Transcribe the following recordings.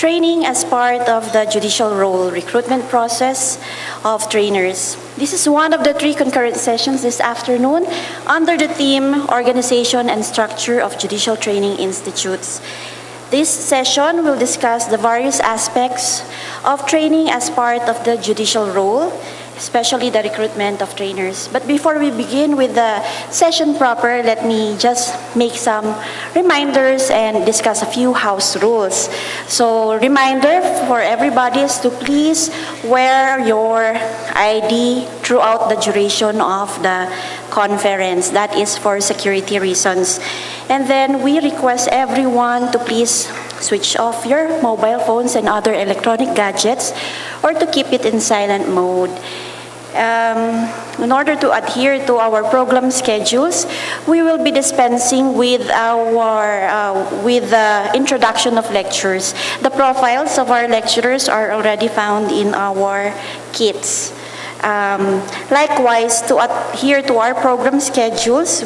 training as part of the judicial role recruitment process of trainers. This is one of the 3 concurrent sessions this afternoon under the theme Organization and Structure of Judicial Training Institutes. This session will discuss the various aspects of training as part of the judicial role, especially the recruitment of trainers. But before we begin with the session proper, let me just make some reminders and discuss a few house rules. So, reminder for everybody is to please wear your ID throughout the duration of the conference. That is for security reasons. And then we request everyone to please switch off your mobile phones and other electronic gadgets or to keep it in silent mode. In order to adhere to our program schedules, we will be dispensing with the introduction of lectures. The profiles of our lecturers are already found in our kits. Likewise, to adhere to our program schedules,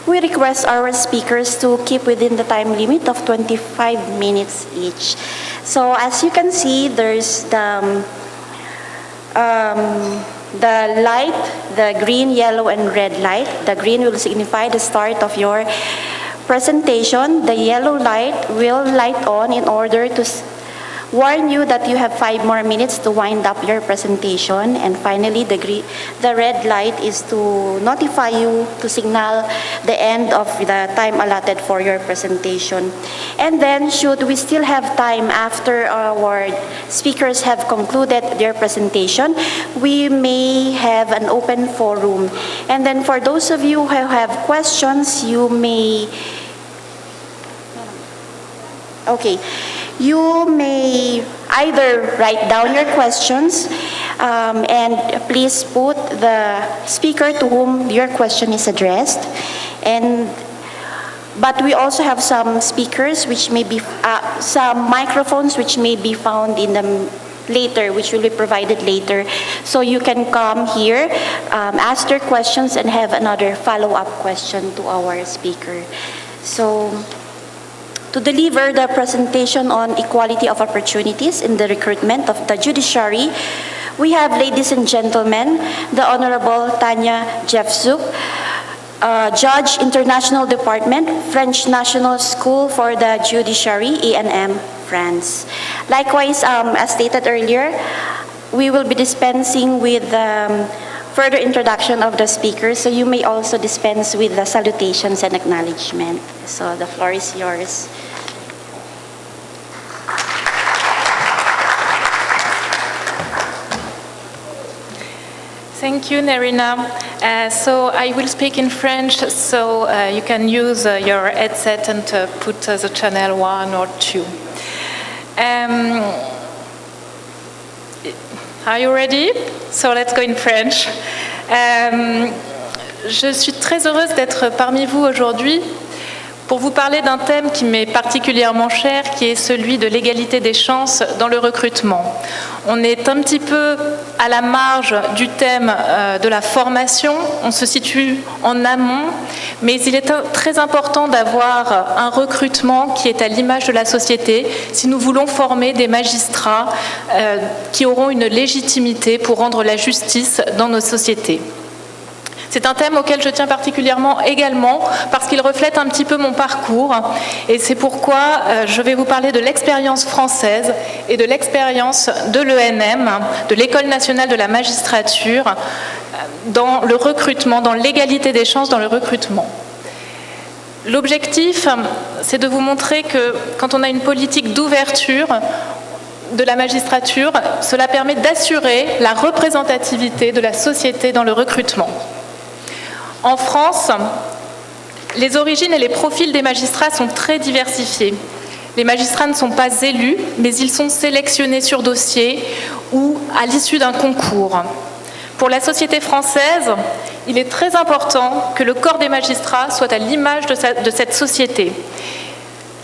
we request our speakers to keep within the time limit of 25 minutes each. So as you can see, there's the light, the green, yellow, and red light. The green will signify the start of your presentation. The yellow light will light on in order to warn you that you have 5 more minutes to wind up your presentation. And finally, the red light is to notify you to signal the end of the time allotted for your presentation. And then, should we still have time after our speakers have concluded their presentation, we may have an open forum. And then for those of you who have questions, you may either write down your questions and please put the speaker to whom your question is addressed. But we also have some speakers which may be, some microphones which may be found in the later, which will be provided later. So you can come here, ask your questions, and have another follow-up question to our speaker. So, to deliver the presentation on equality of opportunities in the recruitment of the judiciary, we have, ladies and gentlemen, the Honorable Tanya Jeffzouk, Judge, International Department, French National School for the Judiciary, ENM, France. Likewise, as stated earlier, we will be dispensing with further introduction of the speakers, so you may also dispense with the salutations and acknowledgement. So the floor is yours. Thank you, Nerina. So I will speak in French, so you can use your headset and put the channel 1 or 2. Are you ready? So let's go in French. Je suis très heureuse d'être parmi vous aujourd'hui pour vous parler d'un thème qui m'est particulièrement cher, qui est celui de l'égalité des chances dans le recrutement. On est un petit peu à la marge du thème de la formation, on se situe en amont, mais il est très important d'avoir un recrutement qui est à l'image de la société si nous voulons former des magistrats qui auront une légitimité pour rendre la justice dans nos sociétés. C'est un thème auquel je tiens particulièrement également parce qu'il reflète un petit peu mon parcours et c'est pourquoi je vais vous parler de l'expérience française et de l'expérience de l'ENM, de l'École nationale de la magistrature, dans le recrutement, dans l'égalité des chances dans le recrutement. L'objectif, c'est de vous montrer que quand on a une politique d'ouverture de la magistrature, cela permet d'assurer la représentativité de la société dans le recrutement. En France, les origines et les profils des magistrats sont très diversifiés. Les magistrats ne sont pas élus, mais ils sont sélectionnés sur dossier ou à l'issue d'un concours. Pour la société française, il est très important que le corps des magistrats soit à l'image de cette société.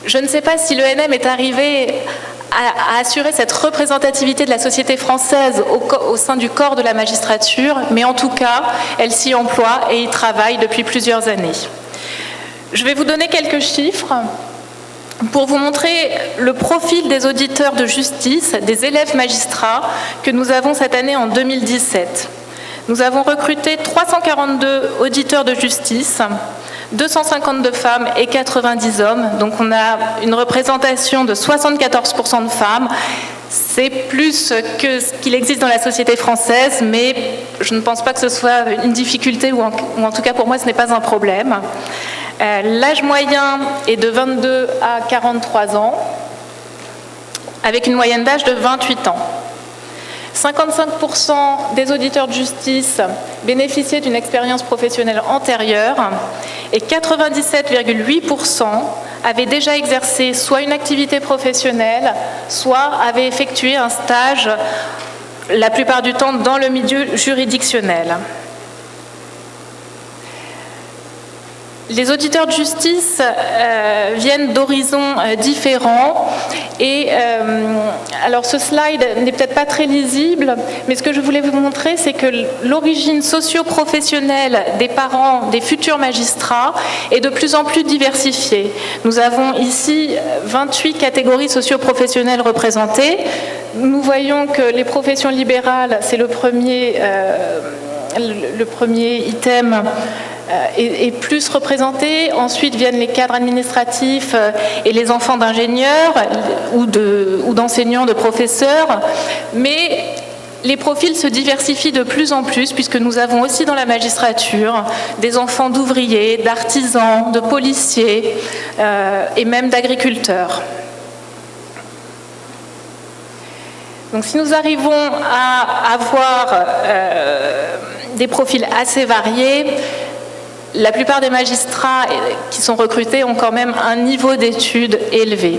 Je ne sais pas si l'ENM est arrivé à assurer cette représentativité de la société française au sein du corps de la magistrature, mais en tout cas, elle s'y emploie et y travaille depuis plusieurs années. Je vais vous donner quelques chiffres. pour vous montrer le profil des auditeurs de justice, des élèves magistrats que nous avons cette année en 2017. Nous avons recruté 342 auditeurs de justice, 252 femmes et 90 hommes. Donc on a une représentation de 74% de femmes. C'est plus que ce qu'il existe dans la société française, mais je ne pense pas que ce soit une difficulté, ou en tout cas pour moi ce n'est pas un problème. L'âge moyen est de 22 à 43 ans, avec une moyenne d'âge de 28 ans. 55% des auditeurs de justice bénéficiaient d'une expérience professionnelle antérieure et 97,8% avaient déjà exercé soit une activité professionnelle, soit avaient effectué un stage, la plupart du temps dans le milieu juridictionnel. Les auditeurs de justice viennent d'horizons différents et alors ce slide n'est peut-être pas très lisible, mais ce que je voulais vous montrer, c'est que l'origine socio-professionnelle des parents des futurs magistrats est de plus en plus diversifiée. Nous avons ici 28 catégories socio-professionnelles représentées. Nous voyons que les professions libérales, c'est le premier item, est plus représenté. Ensuite viennent les cadres administratifs et les enfants d'ingénieurs ou d'enseignants, de professeurs. Mais les profils se diversifient de plus en plus, puisque nous avons aussi dans la magistrature des enfants d'ouvriers, d'artisans, de policiers et même d'agriculteurs. Donc si nous arrivons à avoir des profils assez variés, la plupart des magistrats qui sont recrutés ont quand même un niveau d'études élevé.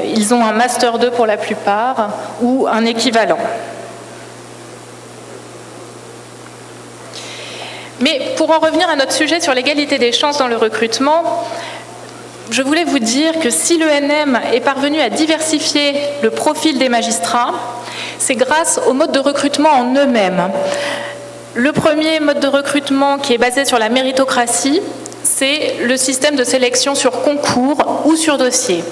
Ils ont un Master 2 pour la plupart ou un équivalent. Mais pour en revenir à notre sujet sur l'égalité des chances dans le recrutement, je voulais vous dire que si l'ENM est parvenu à diversifier le profil des magistrats, c'est grâce aux modes de recrutement en eux-mêmes. Le premier mode de recrutement qui est basé sur la méritocratie, c'est le système de sélection sur concours ou sur dossier.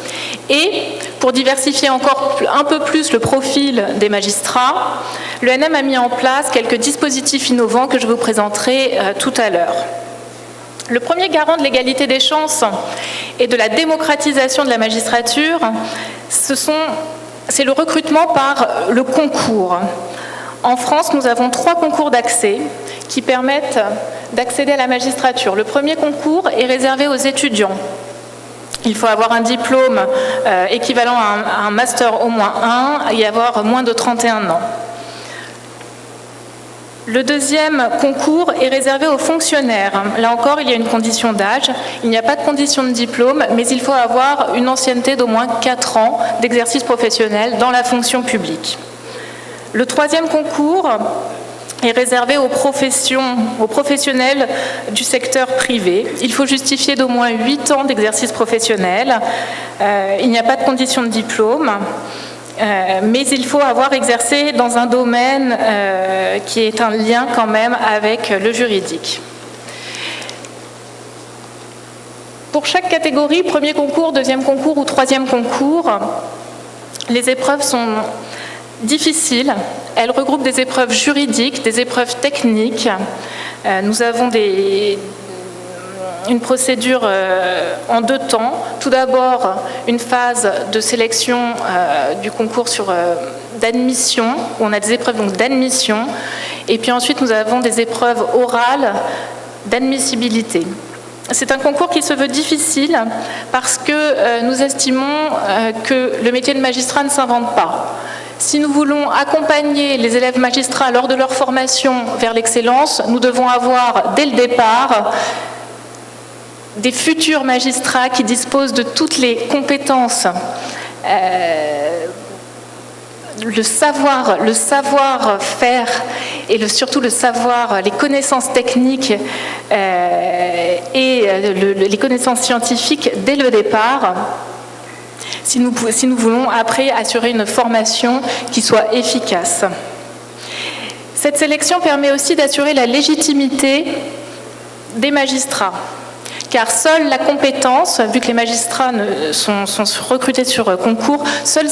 Et pour diversifier encore un peu plus le profil des magistrats, l'ENM a mis en place quelques dispositifs innovants que je vous présenterai tout à l'heure. Le premier garant de l'égalité des chances et de la démocratisation de la magistrature, c'est le recrutement par le concours. En France, nous avons 3 concours d'accès qui permettent d'accéder à la magistrature. Le premier concours est réservé aux étudiants. Il faut avoir un diplôme équivalent à un master au moins 1 et avoir moins de 31 ans. Le deuxième concours est réservé aux fonctionnaires. Là encore, il y a une condition d'âge. Il n'y a pas de condition de diplôme, mais il faut avoir une ancienneté d'au moins 4 ans d'exercice professionnel dans la fonction publique. Le troisième concours est réservé aux professionnels du secteur privé. Il faut justifier d'au moins 8 ans d'exercice professionnel. Il n'y a pas de condition de diplôme. Mais il faut avoir exercé dans un domaine qui est un lien quand même avec le juridique. Pour chaque catégorie, premier concours, deuxième concours ou troisième concours, les épreuves sont difficiles. Elles regroupent des épreuves juridiques, des épreuves techniques. Nous avons une procédure en 2 temps. Tout d'abord, une phase de sélection du concours d'admission, où on a des épreuves d'admission, et puis ensuite nous avons des épreuves orales d'admissibilité. C'est un concours qui se veut difficile parce que nous estimons que le métier de magistrat ne s'invente pas. Si nous voulons accompagner les élèves magistrats lors de leur formation vers l'excellence, nous devons avoir dès le départ des futurs magistrats qui disposent de toutes les compétences, le savoir-faire et surtout les connaissances techniques et les connaissances scientifiques dès le départ, si nous voulons après assurer une formation qui soit efficace. Cette sélection permet aussi d'assurer la légitimité des magistrats. car seule la compétence, vu que les magistrats sont recrutés sur concours, seule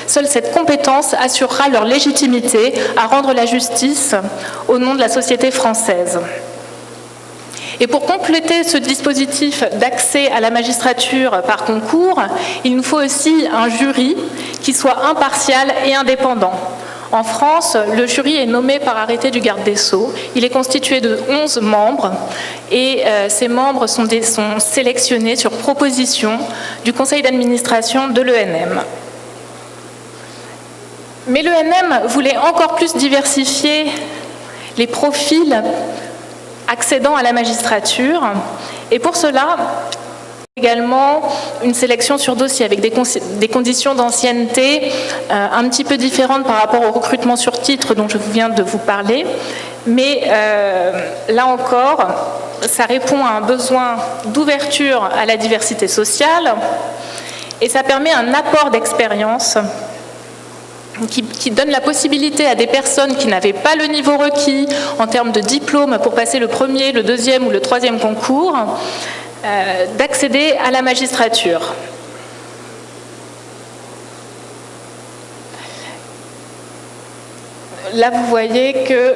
cette compétence assurera leur légitimité à rendre la justice au nom de la société française. Et pour compléter ce dispositif d'accès à la magistrature par concours, il nous faut aussi un jury qui soit impartial et indépendant. En France, le jury est nommé par arrêté du garde des Sceaux. Il est constitué de 11 membres et ces membres sont sélectionnés sur proposition du conseil d'administration de l'ENM. Mais l'ENM voulait encore plus diversifier les profils accédant à la magistrature. Et pour cela, également une sélection sur dossier avec des conditions d'ancienneté un petit peu différentes par rapport au recrutement sur titre dont je viens de vous parler. Mais là encore, ça répond à un besoin d'ouverture à la diversité sociale et ça permet un apport d'expérience qui donne la possibilité à des personnes qui n'avaient pas le niveau requis en termes de diplôme pour passer le premier, le deuxième ou le troisième concours, d'accéder à la magistrature. Là, vous voyez que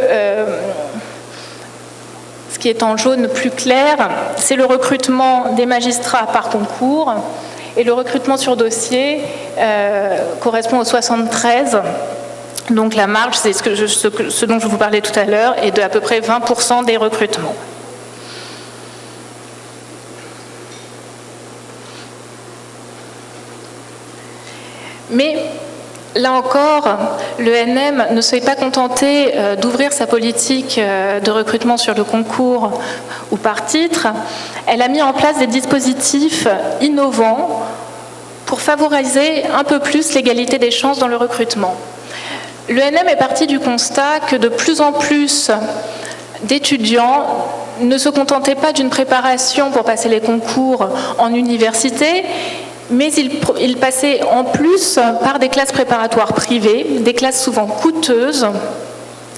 ce qui est en jaune plus clair, c'est le recrutement des magistrats par concours. Et le recrutement sur dossier correspond au 73. Donc la marge, c'est ce dont je vous parlais tout à l'heure, est de à peu près 20% des recrutements. Mais là encore, l'ENM ne s'est pas contenté d'ouvrir sa politique de recrutement sur le concours ou par titre. Elle a mis en place des dispositifs innovants pour favoriser un peu plus l'égalité des chances dans le recrutement. L'ENM est parti du constat que de plus en plus d'étudiants ne se contentaient pas d'une préparation pour passer les concours en université, mais ils passaient en plus par des classes préparatoires privées, des classes souvent coûteuses,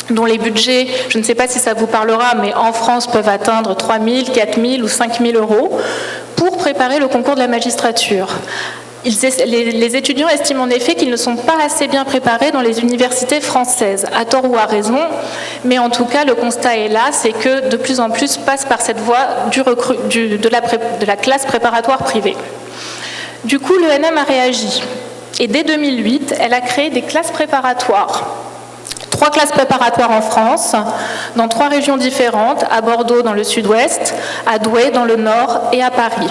dont les budgets, je ne sais pas si ça vous parlera, mais en France peuvent atteindre 3 000, 4 000 ou 5 000 euros pour préparer le concours de la magistrature. Les étudiants estiment en effet qu'ils ne sont pas assez bien préparés dans les universités françaises, à tort ou à raison, mais en tout cas le constat est là, c'est que de plus en plus passent par cette voie de la classe préparatoire privée. Du coup, l'ENM a réagi et dès 2008, elle a créé des classes préparatoires. 3 classes préparatoires en France, dans 3 régions différentes, à Bordeaux dans le sud-ouest, à Douai dans le nord et à Paris.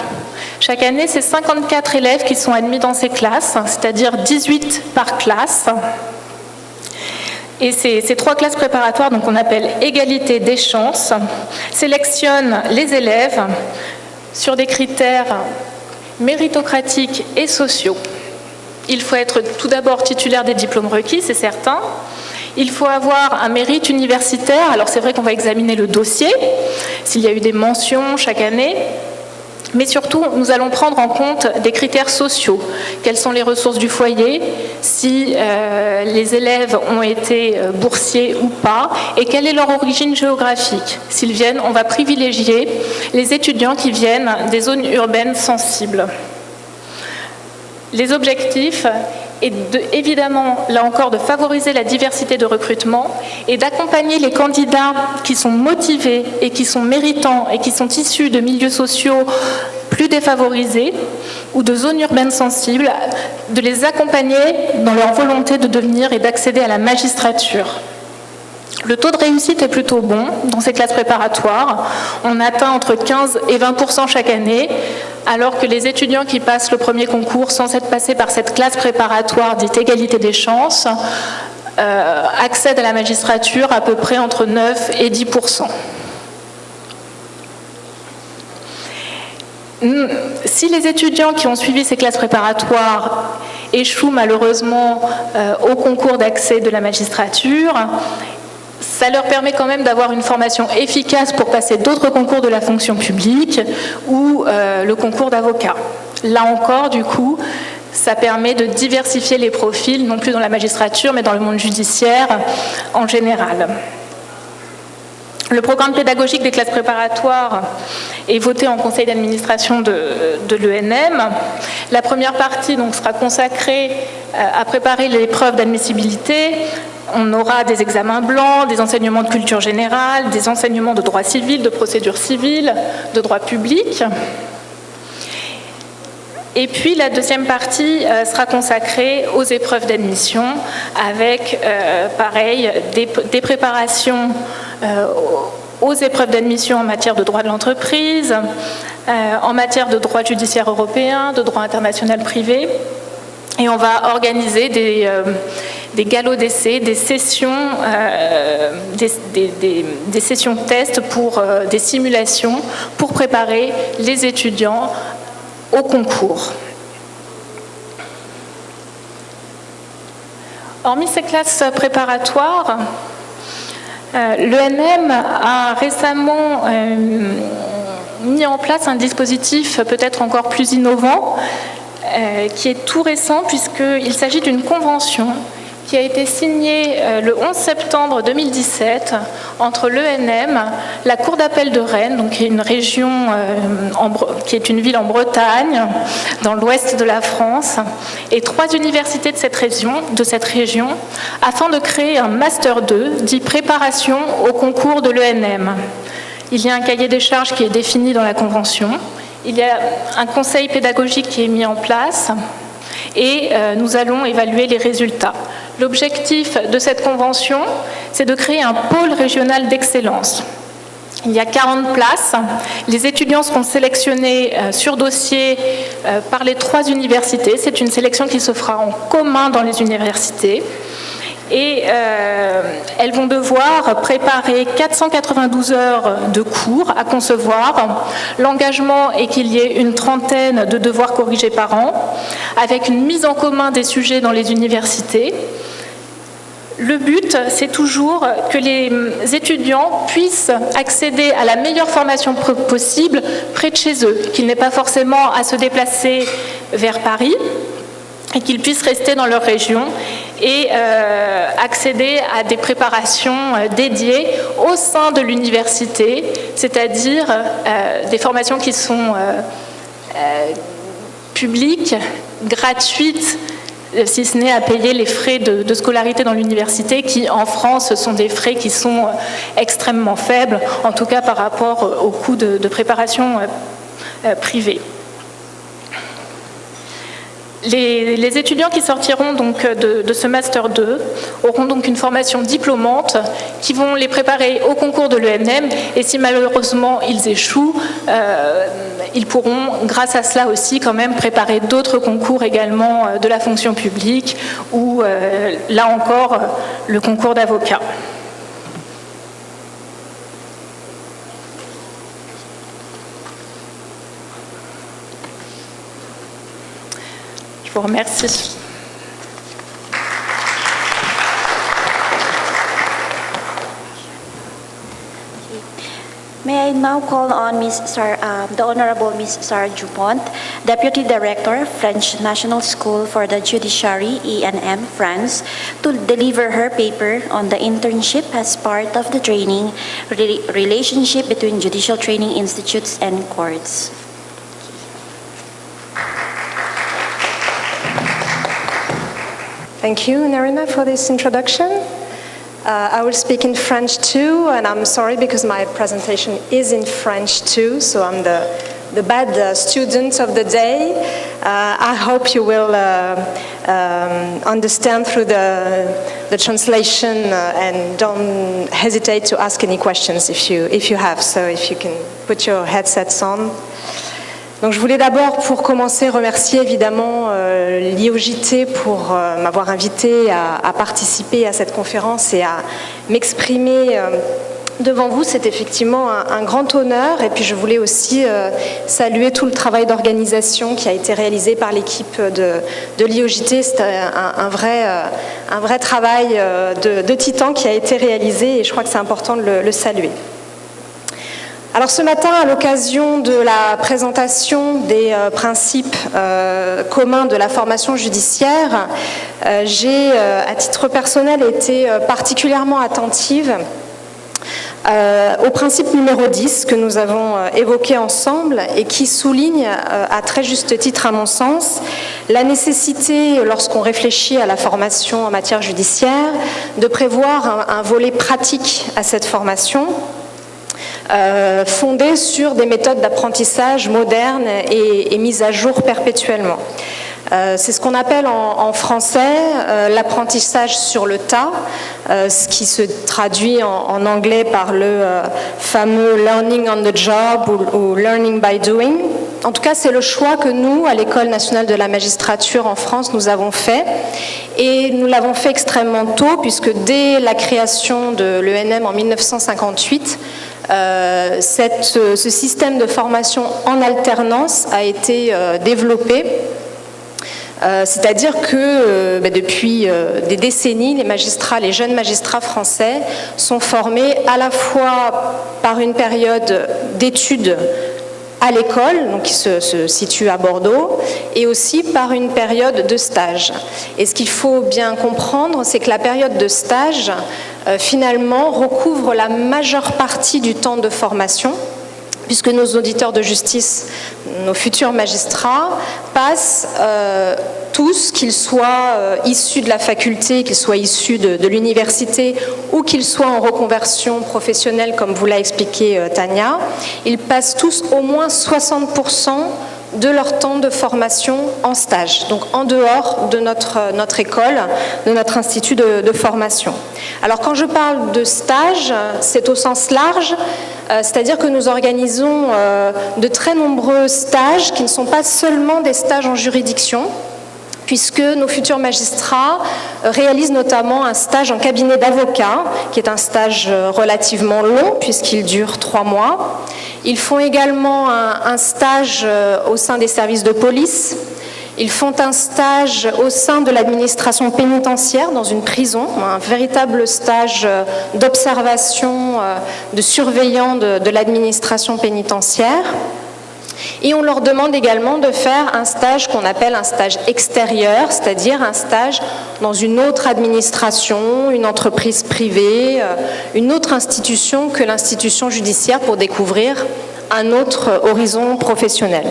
Chaque année, c'est 54 élèves qui sont admis dans ces classes, c'est-à-dire 18 par classe. Et ces 3 classes préparatoires, donc on appelle égalité des chances, sélectionnent les élèves sur des critères méritocratiques et sociaux. Il faut être tout d'abord titulaire des diplômes requis, c'est certain. Il faut avoir un mérite universitaire. Alors c'est vrai qu'on va examiner le dossier, s'il y a eu des mentions chaque année, mais surtout nous allons prendre en compte des critères sociaux. Quelles sont les ressources du foyer, si les élèves ont été boursiers ou pas, et quelle est leur origine géographique. S'ils viennent, on va privilégier les étudiants qui viennent des zones urbaines sensibles. Les objectifs est évidemment, là encore, de favoriser la diversité de recrutement et d'accompagner les candidats qui sont motivés et qui sont méritants et qui sont issus de milieux sociaux plus défavorisés ou de zones urbaines sensibles, de les accompagner dans leur volonté de devenir et d'accéder à la magistrature. Le taux de réussite est plutôt bon dans ces classes préparatoires. On atteint entre 15 et 20% chaque année, alors que les étudiants qui passent le premier concours sans être passés par cette classe préparatoire dite égalité des chances accèdent à la magistrature à peu près entre 9 et 10%. Si les étudiants qui ont suivi ces classes préparatoires échouent malheureusement au concours d'accès de la magistrature, ça leur permet quand même d'avoir une formation efficace pour passer d'autres concours de la fonction publique ou le concours d'avocat. Là encore, du coup, ça permet de diversifier les profils, non plus dans la magistrature, mais dans le monde judiciaire en général. Le programme pédagogique des classes préparatoires est voté en conseil d'administration de l'ENM. La première partie donc, sera consacrée à préparer l'épreuve d'admissibilité. On aura des examens blancs, des enseignements de culture générale, des enseignements de droit civil, de procédure civile, de droit public. Et puis la deuxième partie sera consacrée aux épreuves d'admission avec, pareil, des préparations aux épreuves d'admission en matière de droit de l'entreprise, en matière de droit judiciaire européen, de droit international privé. Et on va organiser des galops d'essai, des sessions, des sessions tests pour des simulations pour préparer les étudiants au concours. Hormis ces classes préparatoires, l'ENM a récemment mis en place un dispositif peut-être encore plus innovant, qui est tout récent puisqu'il s'agit d'une convention qui a été signée le 11 septembre 2017 entre l'ENM, la Cour d'appel de Rennes, donc qui est une région, qui est une ville en Bretagne, dans l'ouest de la France, et 3 universités de cette région, afin de créer un Master 2, dit préparation au concours de l'ENM. Il y a un cahier des charges qui est défini dans la convention. Il y a un conseil pédagogique qui est mis en place et nous allons évaluer les résultats. L'objectif de cette convention, c'est de créer un pôle régional d'excellence. Il y a 40 places. Les étudiants seront sélectionnés sur dossier par les 3 universités. C'est une sélection qui se fera en commun dans les universités. Et elles vont devoir préparer 492 heures de cours à concevoir. L'engagement est qu'il y ait une trentaine de devoirs corrigés par an, avec une mise en commun des sujets dans les universités. Le but, c'est toujours que les étudiants puissent accéder à la meilleure formation possible près de chez eux, qu'ils n'aient pas forcément à se déplacer vers Paris, et qu'ils puissent rester dans leur région et accéder à des préparations dédiées au sein de l'université, c'est-à-dire des formations qui sont publiques, gratuites, si ce n'est à payer les frais de scolarité dans l'université, qui en France sont des frais qui sont extrêmement faibles, en tout cas par rapport au coût de préparation privée. Les étudiants qui sortiront donc de ce Master 2 auront donc une formation diplômante qui vont les préparer au concours de l'ENM, et si malheureusement ils échouent, ils pourront grâce à cela aussi quand même préparer d'autres concours également de la fonction publique ou là encore le concours d'avocat. Je vous remercie. May I now call on the Honorable Ms. Sarah Dupont, Deputy Director, French National School for the Judiciary, ENM, France, to deliver her paper on the internship as part of the training relationship between judicial training institutes and courts. Thank you, Nerina, for this introduction. I will speak in French too, and I'm sorry because my presentation is in French too, so I'm the bad student of the day. I hope you will understand through the translation and don't hesitate to ask any questions if you have, so if you can put your headsets on. Donc, je voulais d'abord, pour commencer, remercier évidemment l'IOJT pour m'avoir invité à participer à cette conférence et à m'exprimer devant vous. C'est effectivement un grand honneur. Et puis, je voulais aussi saluer tout le travail d'organisation qui a été réalisé par l'équipe de l'IOJT. C'est un vrai travail de titan qui a été réalisé et je crois que c'est important de le saluer. Alors ce matin, à l'occasion de la présentation des principes communs de la formation judiciaire, j'ai, à titre personnel, été particulièrement attentive au principe numéro 10 que nous avons évoqué ensemble et qui souligne, à très juste titre à mon sens, la nécessité, lorsqu'on réfléchit à la formation en matière judiciaire, de prévoir un volet pratique à cette formation, fondée sur des méthodes d'apprentissage modernes et mises à jour perpétuellement. C'est ce qu'on appelle en français l'apprentissage sur le tas, ce qui se traduit en anglais par le fameux learning on the job ou learning by doing. En tout cas, c'est le choix que nous, à l'École nationale de la magistrature en France, nous avons fait. Et nous l'avons fait extrêmement tôt, puisque dès la création de l'ENM en 1958, ce système de formation en alternance a été développé. C'est-à-dire que depuis des décennies, les jeunes magistrats français sont formés à la fois par une période d'études à l'école, donc qui se situe à Bordeaux, et aussi par une période de stage. Et ce qu'il faut bien comprendre, c'est que la période de stage, finalement, recouvre la majeure partie du temps de formation, puisque nos auditeurs de justice, nos futurs magistrats, passent tous, qu'ils soient issus de la faculté, qu'ils soient issus de l'université ou qu'ils soient en reconversion professionnelle, comme vous l'a expliqué Tania, ils passent tous au moins 60% de leur temps de formation en stage, donc en dehors de notre école, de notre institut de formation. Alors quand je parle de stage, c'est au sens large, c'est-à-dire que nous organisons de très nombreux stages qui ne sont pas seulement des stages en juridiction, puisque nos futurs magistrats réalisent notamment un stage en cabinet d'avocat, qui est un stage relativement long, puisqu'il dure 3 mois. Ils font également un stage au sein des services de police. Ils font un stage au sein de l'administration pénitentiaire dans une prison, un véritable stage d'observation, de surveillant de l'administration pénitentiaire. Et on leur demande également de faire un stage qu'on appelle un stage extérieur, c'est-à-dire un stage dans une autre administration, une entreprise privée, une autre institution que l'institution judiciaire pour découvrir un autre horizon professionnel.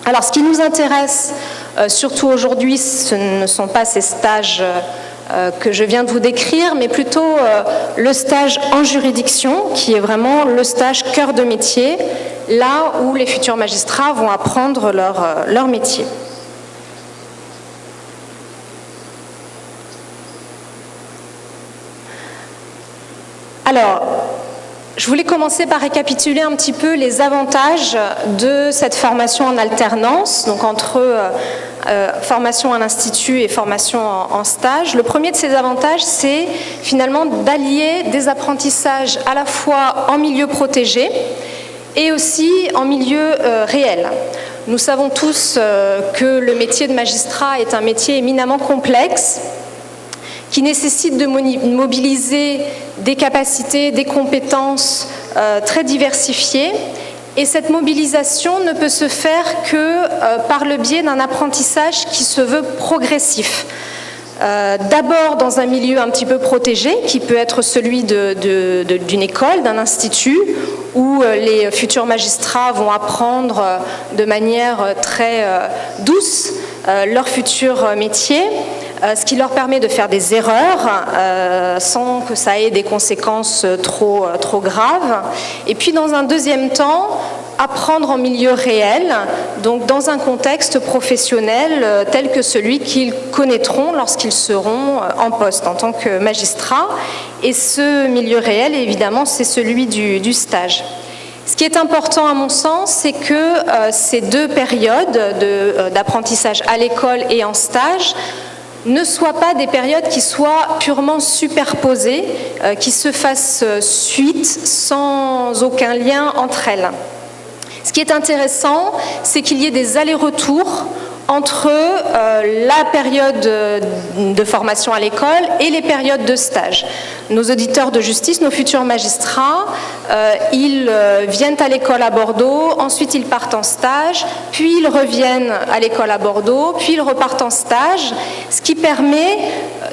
Alors ce qui nous intéresse surtout aujourd'hui, ce ne sont pas ces stages que je viens de vous décrire, mais plutôt le stage en juridiction, qui est vraiment le stage cœur de métier, là où les futurs magistrats vont apprendre leur métier. Alors, je voulais commencer par récapituler un petit peu les avantages de cette formation en alternance, donc entre formation en institut et formation en stage. Le premier de ces avantages, c'est finalement d'allier des apprentissages à la fois en milieu protégé et aussi en milieu réel. Nous savons tous que le métier de magistrat est un métier éminemment complexe, qui nécessite de mobiliser des capacités, des compétences très diversifiées. Et cette mobilisation ne peut se faire que par le biais d'un apprentissage qui se veut progressif. D'abord dans un milieu un petit peu protégé, qui peut être celui d'une école, d'un institut, où les futurs magistrats vont apprendre de manière très douce leur futur métier, ce qui leur permet de faire des erreurs sans que ça ait des conséquences trop graves. Et puis dans un deuxième temps, apprendre en milieu réel, donc dans un contexte professionnel tel que celui qu'ils connaîtront lorsqu'ils seront en poste en tant que magistrats. Et ce milieu réel, évidemment, c'est celui du stage. Ce qui est important à mon sens, c'est que ces deux périodes d'apprentissage à l'école et en stage ne soient pas des périodes qui soient purement superposées, qui se fassent suite sans aucun lien entre elles. Ce qui est intéressant, c'est qu'il y ait des allers-retours entre la période de formation à l'école et les périodes de stage. Nos auditeurs de justice, nos futurs magistrats, ils viennent à l'école à Bordeaux, ensuite ils partent en stage, puis ils reviennent à l'école à Bordeaux, puis ils repartent en stage, ce qui permet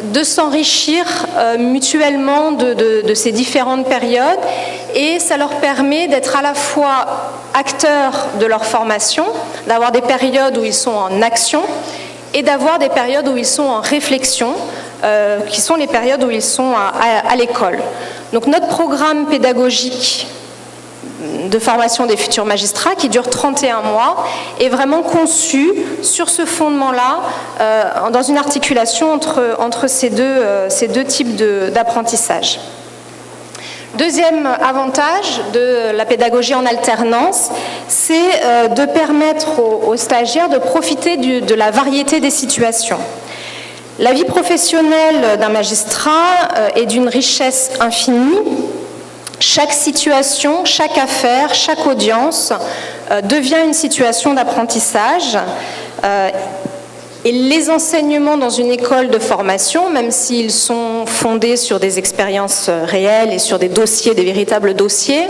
de s'enrichir mutuellement de ces différentes périodes, et ça leur permet d'être à la fois acteurs de leur formation, d'avoir des périodes où ils sont en action et d'avoir des périodes où ils sont en réflexion, qui sont les périodes où ils sont à l'école. Donc notre programme pédagogique de formation des futurs magistrats, qui dure 31 mois, est vraiment conçu sur ce fondement-là, dans une articulation entre ces deux types d'apprentissage. Deuxième avantage de la pédagogie en alternance, c'est de permettre aux stagiaires de profiter de la variété des situations. La vie professionnelle d'un magistrat est d'une richesse infinie. Chaque situation, chaque affaire, chaque audience devient une situation d'apprentissage. Et les enseignements dans une école de formation, même s'ils sont fondés sur des expériences réelles et sur des dossiers, des véritables dossiers,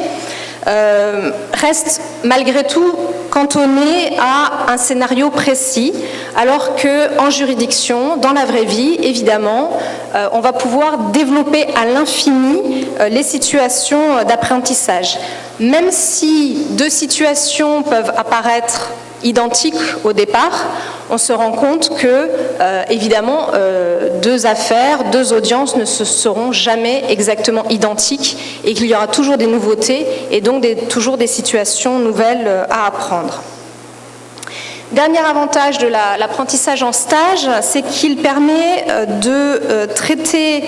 restent malgré tout cantonnés à un scénario précis, alors qu'en juridiction, dans la vraie vie, évidemment, on va pouvoir développer à l'infini les situations d'apprentissage. Même si deux situations peuvent apparaître identiques au départ, on se rend compte que, évidemment, deux affaires, deux audiences ne seront jamais exactement identiques et qu'il y aura toujours des nouveautés et donc toujours des situations nouvelles à apprendre. Dernier avantage de l'apprentissage en stage, c'est qu'il permet de traiter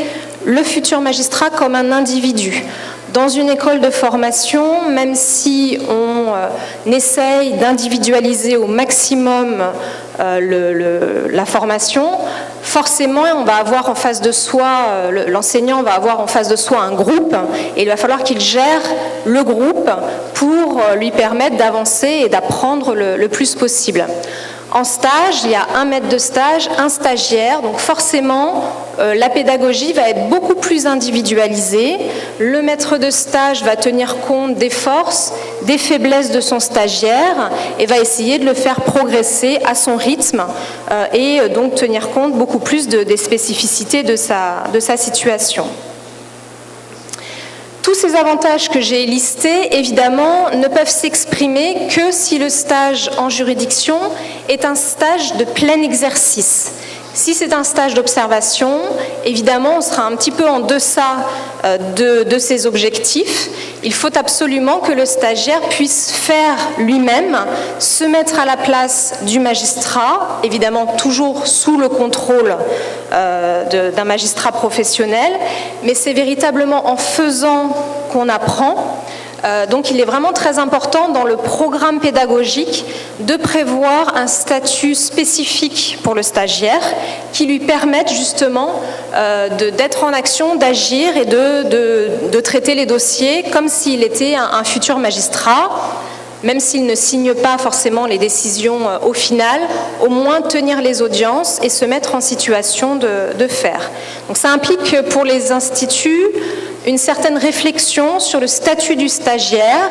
le futur magistrat comme un individu. Dans une école de formation, même si on essaye d'individualiser au maximum la formation, forcément on va avoir en face de soi, l'enseignant va avoir en face de soi un groupe, et il va falloir qu'il gère le groupe pour lui permettre d'avancer et d'apprendre le plus possible. En stage, il y a un maître de stage, un stagiaire, donc forcément la pédagogie va être beaucoup plus individualisée. Le maître de stage va tenir compte des forces, des faiblesses de son stagiaire et va essayer de le faire progresser à son rythme et donc tenir compte beaucoup plus des spécificités de sa situation. Tous ces avantages que j'ai listés, évidemment, ne peuvent s'exprimer que si le stage en juridiction est un stage de plein exercice. Si c'est un stage d'observation, évidemment, on sera un petit peu en deçà de ses objectifs. Il faut absolument que le stagiaire puisse faire lui-même, se mettre à la place du magistrat, évidemment toujours sous le contrôle d'un magistrat professionnel, mais c'est véritablement en faisant qu'on apprend. Donc il est vraiment très important dans le programme pédagogique de prévoir un statut spécifique pour le stagiaire qui lui permette justement d'être en action, d'agir et de traiter les dossiers comme s'il était un futur magistrat, même s'il ne signe pas forcément les décisions au final, au moins tenir les audiences et se mettre en situation de faire. Donc ça implique pour les instituts une certaine réflexion sur le statut du stagiaire.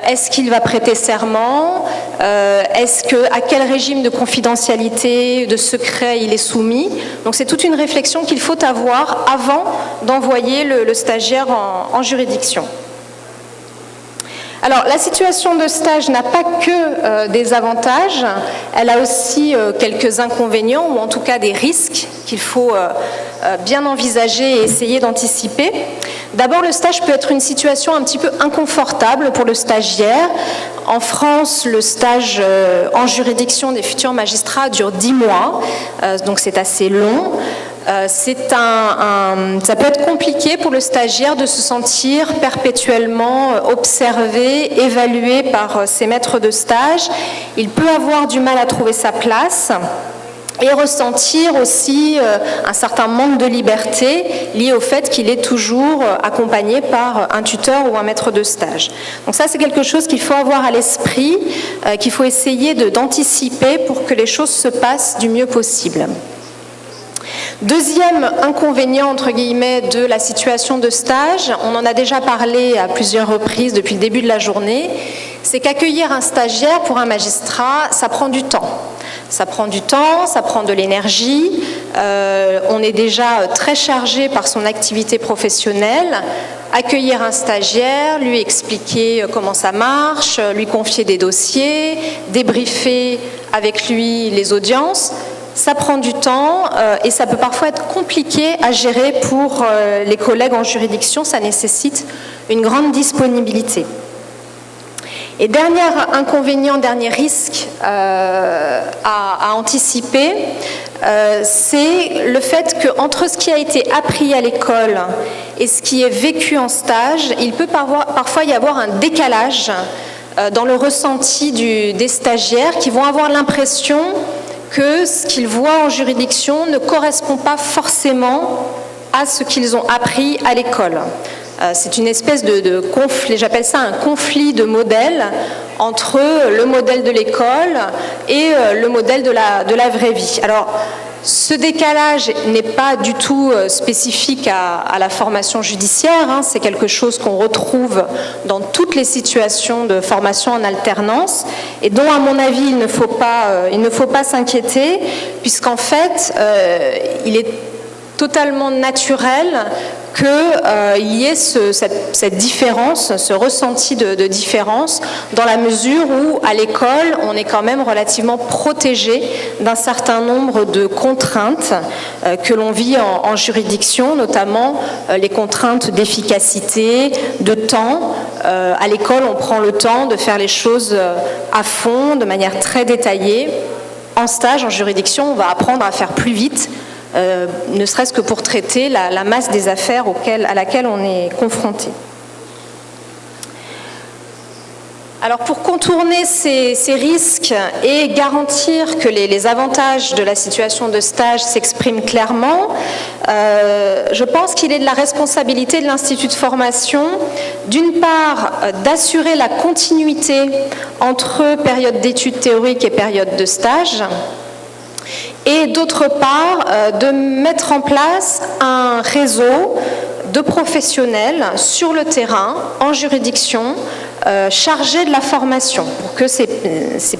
Est-ce qu'il va prêter serment? À quel régime de confidentialité, de secret il est soumis? Donc c'est toute une réflexion qu'il faut avoir avant d'envoyer le stagiaire en juridiction. Alors, la situation de stage n'a pas que des avantages, elle a aussi quelques inconvénients, ou en tout cas des risques qu'il faut bien envisager et essayer d'anticiper. D'abord, le stage peut être une situation un petit peu inconfortable pour le stagiaire. En France, le stage en juridiction des futurs magistrats dure 10 mois, donc c'est assez long. Ça peut être compliqué pour le stagiaire de se sentir perpétuellement observé, évalué par ses maîtres de stage. Il peut avoir du mal à trouver sa place et ressentir aussi un certain manque de liberté lié au fait qu'il est toujours accompagné par un tuteur ou un maître de stage. Donc ça, c'est quelque chose qu'il faut avoir à l'esprit, qu'il faut essayer d'anticiper pour que les choses se passent du mieux possible. Deuxième inconvénient, entre guillemets, de la situation de stage, on en a déjà parlé à plusieurs reprises depuis le début de la journée, c'est qu'accueillir un stagiaire pour un magistrat, ça prend du temps. Ça prend du temps, ça prend de l'énergie. On est déjà très chargé par son activité professionnelle. Accueillir un stagiaire, lui expliquer comment ça marche, lui confier des dossiers, débriefer avec lui les audiences, ça prend du temps et ça peut parfois être compliqué à gérer pour les collègues en juridiction. Ça nécessite une grande disponibilité. Et dernier inconvénient, dernier risque à anticiper, c'est le fait qu'entre ce qui a été appris à l'école et ce qui est vécu en stage, il peut parfois y avoir un décalage dans le ressenti des stagiaires qui vont avoir l'impression que ce qu'ils voient en juridiction ne correspond pas forcément à ce qu'ils ont appris à l'école. C'est une espèce de conflit, j'appelle ça un conflit de modèles entre le modèle de l'école et le modèle de la vraie vie. Alors, ce décalage n'est pas du tout spécifique à la formation judiciaire, hein, c'est quelque chose qu'on retrouve dans toutes les situations de formation en alternance et dont, à mon avis, il ne faut pas s'inquiéter, puisqu'en fait, il est totalement naturel qu'il y ait cette différence, ce ressenti de différence, dans la mesure où, à l'école, on est quand même relativement protégé d'un certain nombre de contraintes que l'on vit en juridiction, notamment les contraintes d'efficacité, de temps. À l'école, on prend le temps de faire les choses à fond, de manière très détaillée. En stage, en juridiction, on va apprendre à faire plus vite, ne serait-ce que pour traiter la masse des affaires à laquelle on est confronté. Alors pour contourner ces risques et garantir que les avantages de la situation de stage s'expriment clairement, je pense qu'il est de la responsabilité de l'Institut de formation, d'une part, d'assurer la continuité entre période d'études théoriques et période de stage, et d'autre part, de mettre en place un réseau de professionnels sur le terrain, en juridiction, chargés de la formation, pour que ces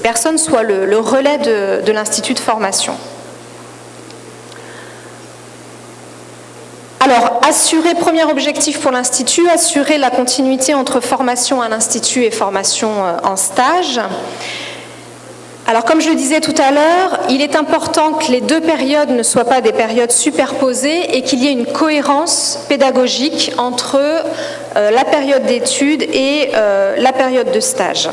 personnes soient le relais de l'Institut de formation. Alors, premier objectif pour l'Institut, assurer la continuité entre formation à l'Institut et formation en stage. Alors, comme je le disais tout à l'heure, il est important que les deux périodes ne soient pas des périodes superposées et qu'il y ait une cohérence pédagogique entre la période d'études et la période de stage.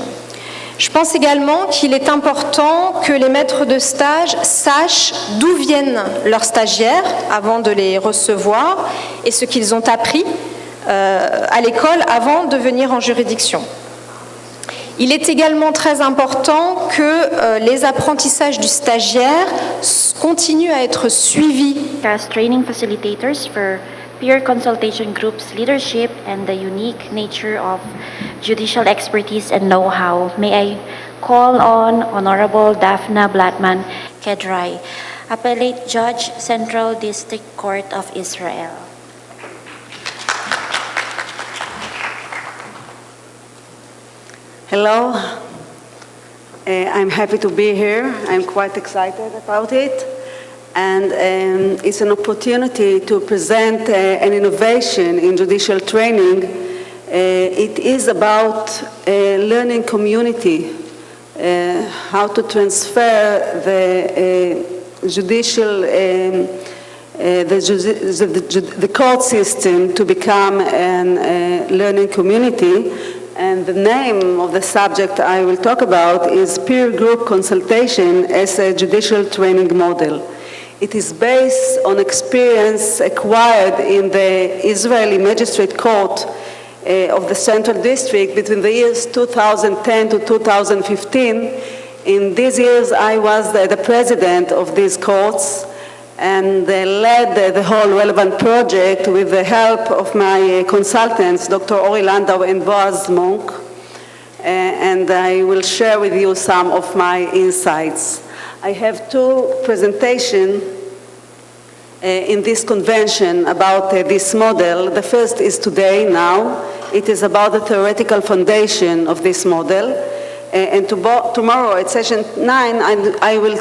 Je pense également qu'il est important que les maîtres de stage sachent d'où viennent leurs stagiaires avant de les recevoir et ce qu'ils ont appris à l'école avant de venir en juridiction. Il est également très important que les apprentissages du stagiaire continuent à être suivis. As training facilitators for peer consultation groups, leadership, and the unique nature of judicial expertise and know-how, may I call on Honorable Daphna Blattman Kedrai, Appellate Judge, Central District Court of Israel. Hello, I'm happy to be here. I'm quite excited about it. And it's an opportunity to present an innovation in judicial training. It is about learning community, how to transfer the judicial, the court system to become a learning community. And the name of the subject I will talk about is Peer Group Consultation as a Judicial Training Model. It is based on experience acquired in the Israeli Magistrate Court of the Central District between the years 2010 to 2015. In these years, I was the president of these courts and led the whole relevant project with the help of my consultants, Dr. Ori Landau and Boaz Monk, and I will share with you some of my insights. I have two presentations in this convention about this model. The first is today, now. It is about the theoretical foundation of this model. And tomorrow at session 9, I will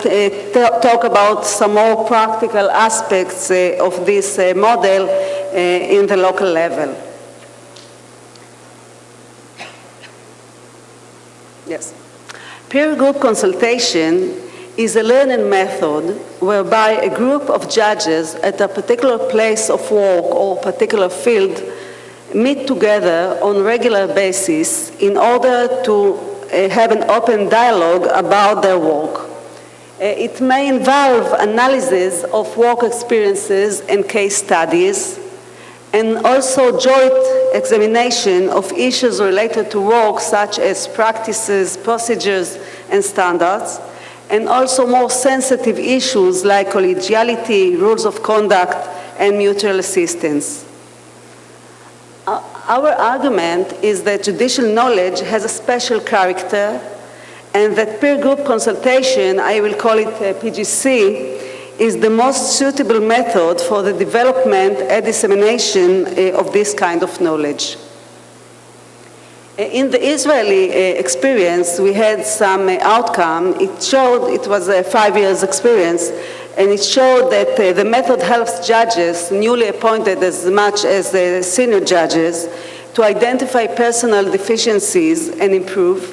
talk about some more practical aspects of this model in the local level. Yes. Peer group consultation is a learning method whereby a group of judges at a particular place of work or particular field meet together on a regular basis in order to have an open dialogue about their work. It may involve analysis of work experiences and case studies, and also joint examination of issues related to work, such as practices, procedures, and standards, and also more sensitive issues like collegiality, rules of conduct, and mutual assistance. Our argument is that judicial knowledge has a special character, and that peer group consultation, I will call it PGC, is the most suitable method for the development and dissemination of this kind of knowledge. In the Israeli experience, we had some outcome. It showed, it was a 5 years experience, and it showed that the method helps judges, newly appointed as much as the senior judges, to identify personal deficiencies and improve.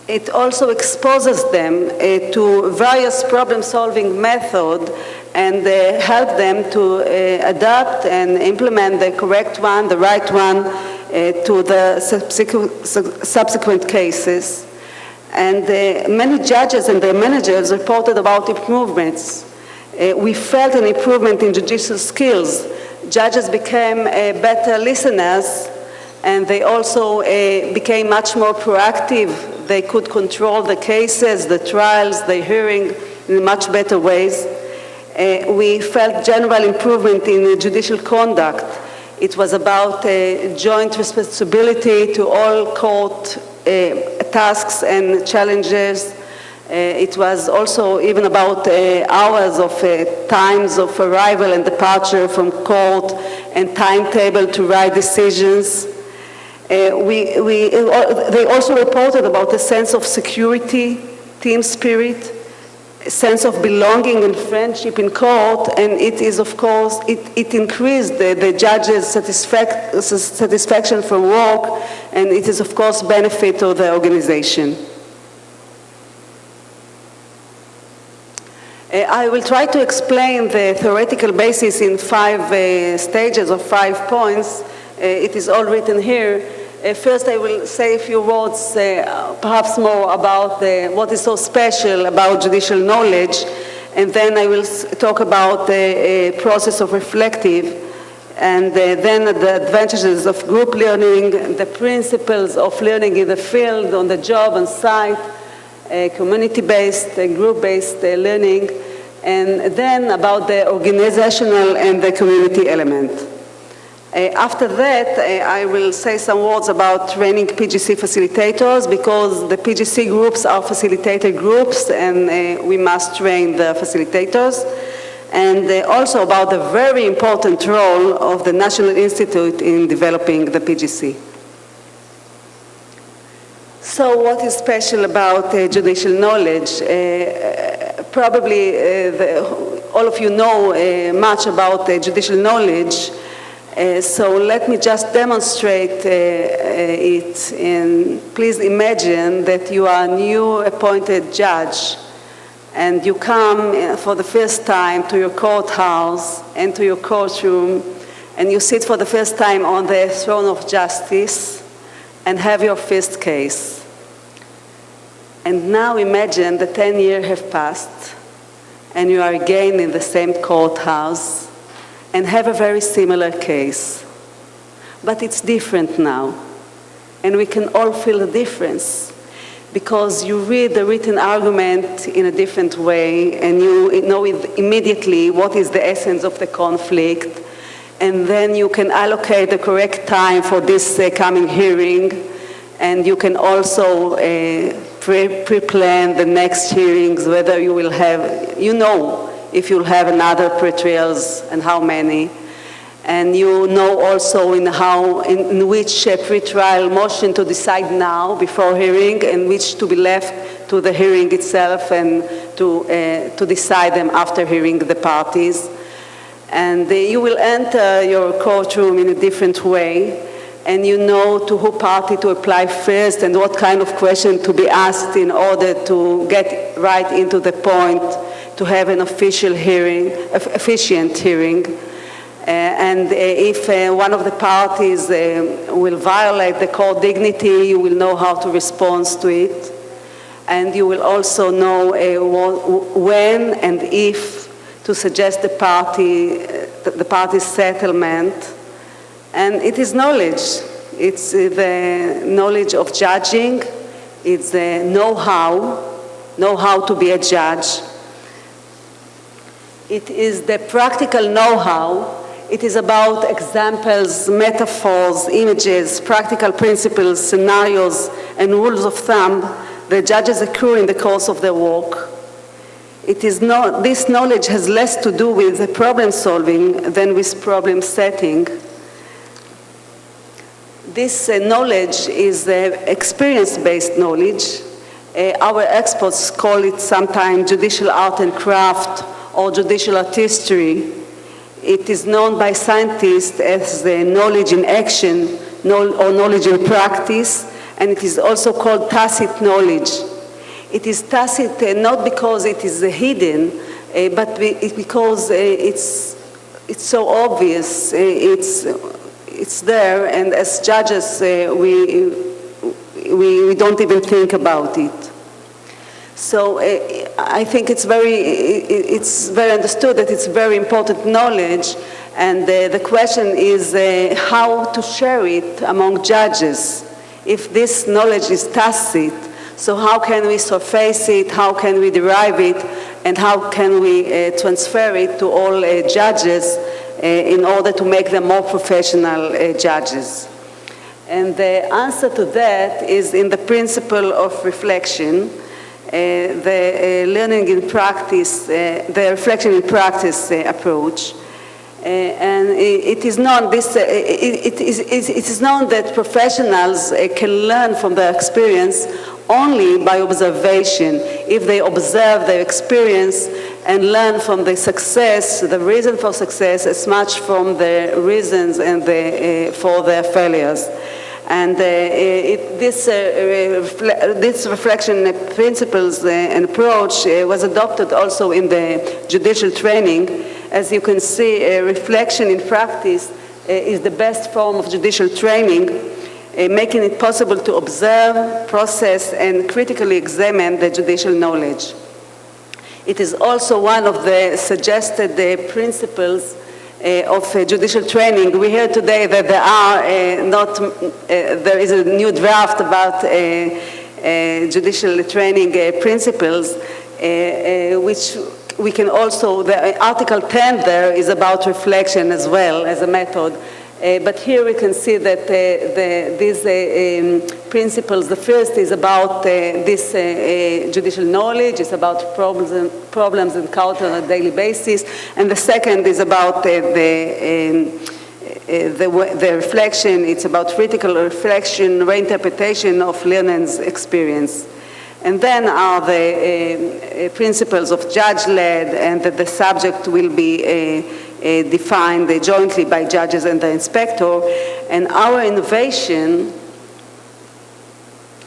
It also exposes them to various problem-solving methods and help them to adapt and implement the correct one, the right one, to the subsequent cases. And many judges and their managers reported about improvements. We felt an improvement in judicial skills. Judges became better listeners, and they also became much more proactive. They could control the cases, the trials, the hearing in much better ways. We felt general improvement in judicial conduct. It was about joint responsibility to all court tasks and challenges. It was also even about hours of times of arrival and departure from court and timetable to write decisions. They also reported about a sense of security, team spirit, a sense of belonging and friendship in court, and it is, of course, it increased the judge's satisfaction from work, and it is, of course, benefit to the organization. I will try to explain the theoretical basis in 5 stages or 5 points. It is all written here. First, I will say a few words, perhaps more about what is so special about judicial knowledge, and then I will talk about the process of reflective, and then the advantages of group learning, the principles of learning in the field, on the job, on site, community-based, group-based learning, and then about the organizational and the community element. After that, I will say some words about training PGC facilitators, because the PGC groups are facilitator groups, and we must train the facilitators. And also about the very important role of the National Institute in developing the PGC. So what is special about judicial knowledge? Probably all of you know much about judicial knowledge. So let me just demonstrate it. And please imagine that you are a new appointed judge, and you come for the first time to your courthouse and to your courtroom, and you sit for the first time on the throne of justice and have your first case. And now imagine that 10 years have passed, and you are again in the same courthouse and have a very similar case. But it's different now, and we can all feel the difference, because you read the written argument in a different way, and you know immediately what is the essence of the conflict, and then you can allocate the correct time for this coming hearing, and you can also pre-plan the next hearings, whether you will have, if you'll have another pre-trials and how many. And you know also in which pre-trial motion to decide now before hearing and which to be left to the hearing itself and to decide them after hearing the parties. And you will enter your courtroom in a different way, and you know to who party to apply first and what kind of question to be asked in order to get right into the point to have an efficient hearing. And if one of the parties will violate the court dignity, you will know how to respond to it. And you will also know when and if to suggest the party's settlement. And it is knowledge. It's the knowledge of judging. It's the know-how to be a judge. It is the practical know-how. It is about examples, metaphors, images, practical principles, scenarios, and rules of thumb that judges accrue in the course of their work. This knowledge has less to do with the problem solving than with problem setting. This knowledge is experience-based knowledge. Our experts call it sometimes judicial art and craft or judicial artistry. It is known by scientists as the knowledge in action or knowledge in practice, and it is also called tacit knowledge. It is tacit not because it is hidden, but because it's so obvious. It's there, and as judges, we don't even think about it. So I think it's very understood that it's very important knowledge, and the question is how to share it among judges. If this knowledge is tacit, so how can we surface it, how can we derive it, and how can we transfer it to all judges in order to make them more professional judges? And the answer to that is in the principle of reflection. The learning in practice, the reflection in practice approach. And it is known that professionals can learn from their experience only by observation. If they observe their experience and learn from the success, the reason for success, as much from the reasons and for their failures. And this reflection principles and approach was adopted also in the judicial training. As you can see, reflection in practice is the best form of judicial training, making it possible to observe, process, and critically examine the judicial knowledge. It is also one of the suggested principles of judicial training. We heard today that there is a new draft about judicial training principles, which we can also, the Article 10 there is about reflection as well as a method. But here we can see that these principles, the first is about this judicial knowledge, it's about problems encountered on a daily basis, and the second is about the reflection, it's about critical reflection, reinterpretation of learning's experience. And then are the principles of judge-led, and that the subject will be defined jointly by judges and the inspector. And our innovation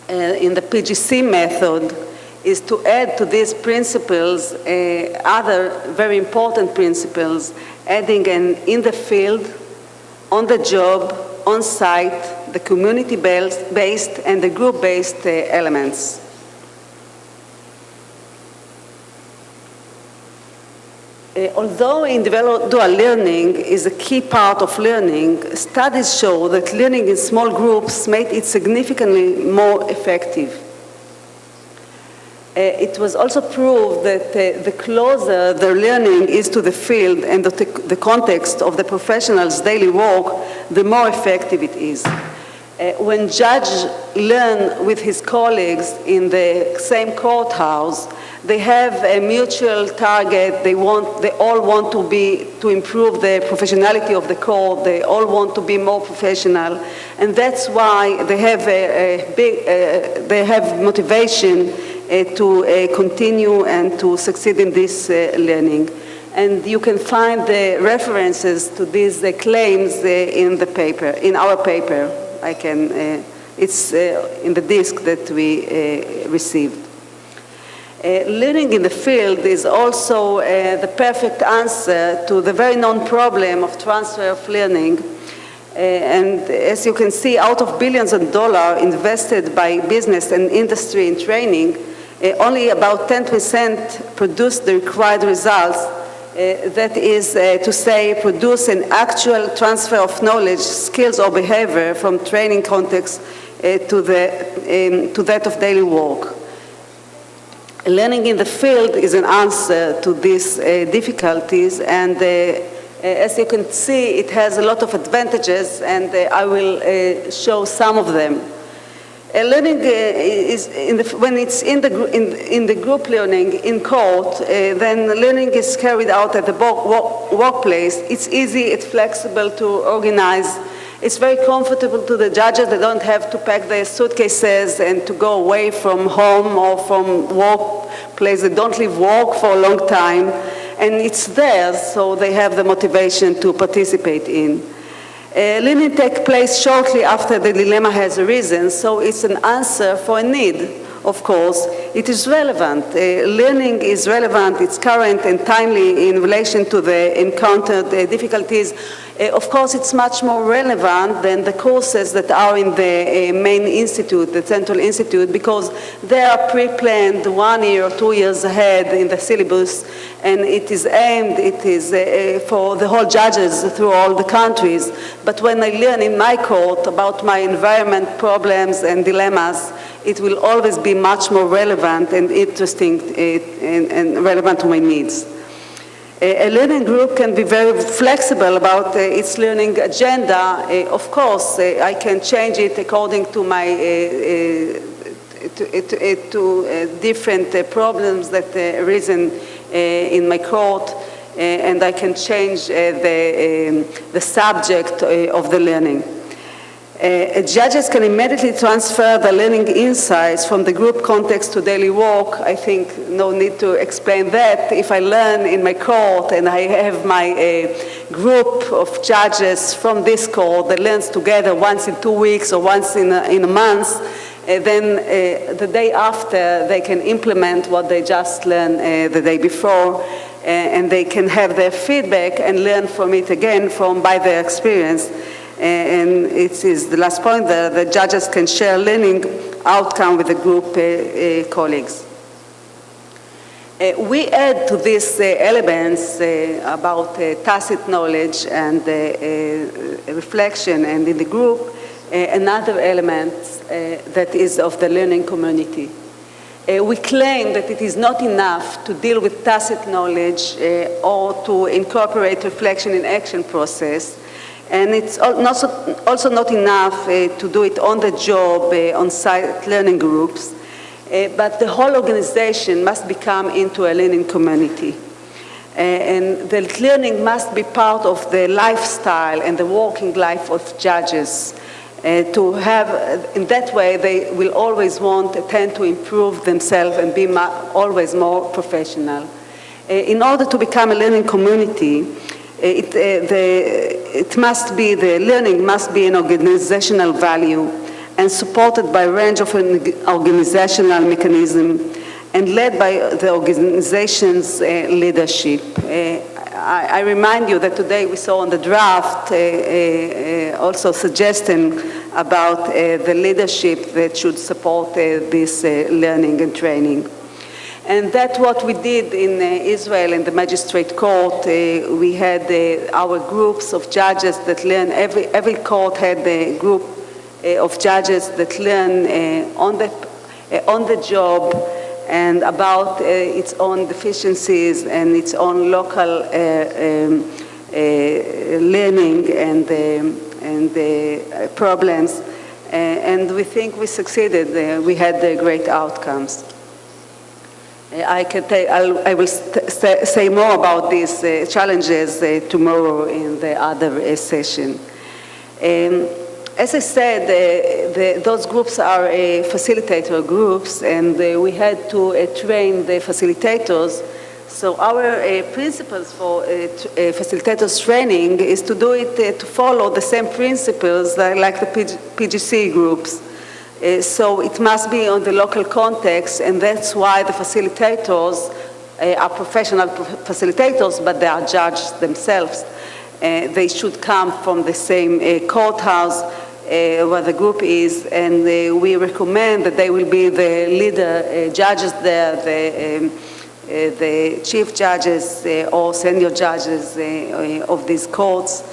in the PGC method is to add to these principles other very important principles, adding an in the field, on the job, on site, the community-based and the group-based elements. Although individual learning is a key part of learning, studies show that learning in small groups made it significantly more effective. It was also proved that the closer the learning is to the field and the context of the professional's daily work, the more effective it is. When judges learn with his colleagues in the same courthouse, They have a mutual target. They all want to improve the professionality of the court. They all want to be more professional, and that's why they have they have motivation to continue and to succeed in this learning. And you can find the references to these claims in the paper, in our paper. It's in the disc that we received. Learning in the field is also the perfect answer to the very known problem of transfer of learning. And as you can see, out of billions of dollars invested by business and industry in training, only about 10% produce the required results. That is to say, produce an actual transfer of knowledge, skills, or behavior from training context to that of daily work. Learning in the field is an answer to these difficulties, and as you can see, it has a lot of advantages, and I will show some of them. Learning when it's in the group learning in court, then learning is carried out at the workplace. It's easy, it's flexible to organize. It's very comfortable to the judges. They don't have to pack their suitcases and to go away from home or from workplace. They don't leave work for a long time. And it's there, so they have the motivation to participate in. Learning takes place shortly after the dilemma has arisen, so it's an answer for a need. Of course, it is relevant. Learning is relevant, it's current and timely in relation to the encountered difficulties. Of course, it's much more relevant than the courses that are in the main institute, the Central Institute, because they are pre-planned 1 year or 2 years ahead in the syllabus, and it is for the whole judges through all the countries. But when I learn in my court about my environment problems and dilemmas, it will always be much more relevant and interesting and relevant to my needs. A learning group can be very flexible about its learning agenda. Of course, I can change it according to my different problems that arisen in my court, and I can change the subject of the learning. Judges can immediately transfer the learning insights from the group context to daily work. I think no need to explain that. If I learn in my court and I have my group of judges from this court that learns together once in 2 weeks or once in a month, then the day after they can implement what they just learned the day before, and they can have their feedback and learn from it again by their experience. And it is the last point there, the judges can share learning outcome with the group colleagues. We add to these elements about tacit knowledge and reflection, and in the group, another element that is of the learning community. We claim that it is not enough to deal with tacit knowledge or to incorporate reflection in action process. And it's also not enough to do it on the job, on-site learning groups, but the whole organization must become into a learning community. And the learning must be part of the lifestyle and the working life of judges. To have, in that way, they will always tend to improve themselves and be always more professional. In order to become a learning community, the learning must be an organizational value and supported by a range of organizational mechanisms and led by the organization's leadership. I remind you that today we saw on the draft also suggestion about the leadership that should support this learning and training. And that's what we did in Israel in the magistrate court. We had our groups of judges that learn, every court had a group of judges that learn on the job and about its own deficiencies and its own local learning and problems. And we think we succeeded. We had great outcomes. I will say more about these challenges tomorrow in the other session. As I said, those groups are facilitator groups, and we had to train the facilitators. So our principles for facilitators training is to do it to follow the same principles like the PGC groups. So it must be on the local context, and that's why the facilitators are professional facilitators, but they are judges themselves. They should come from the same courthouse where the group is, and we recommend that they will be the leader judges there, the chief judges or senior judges of these courts.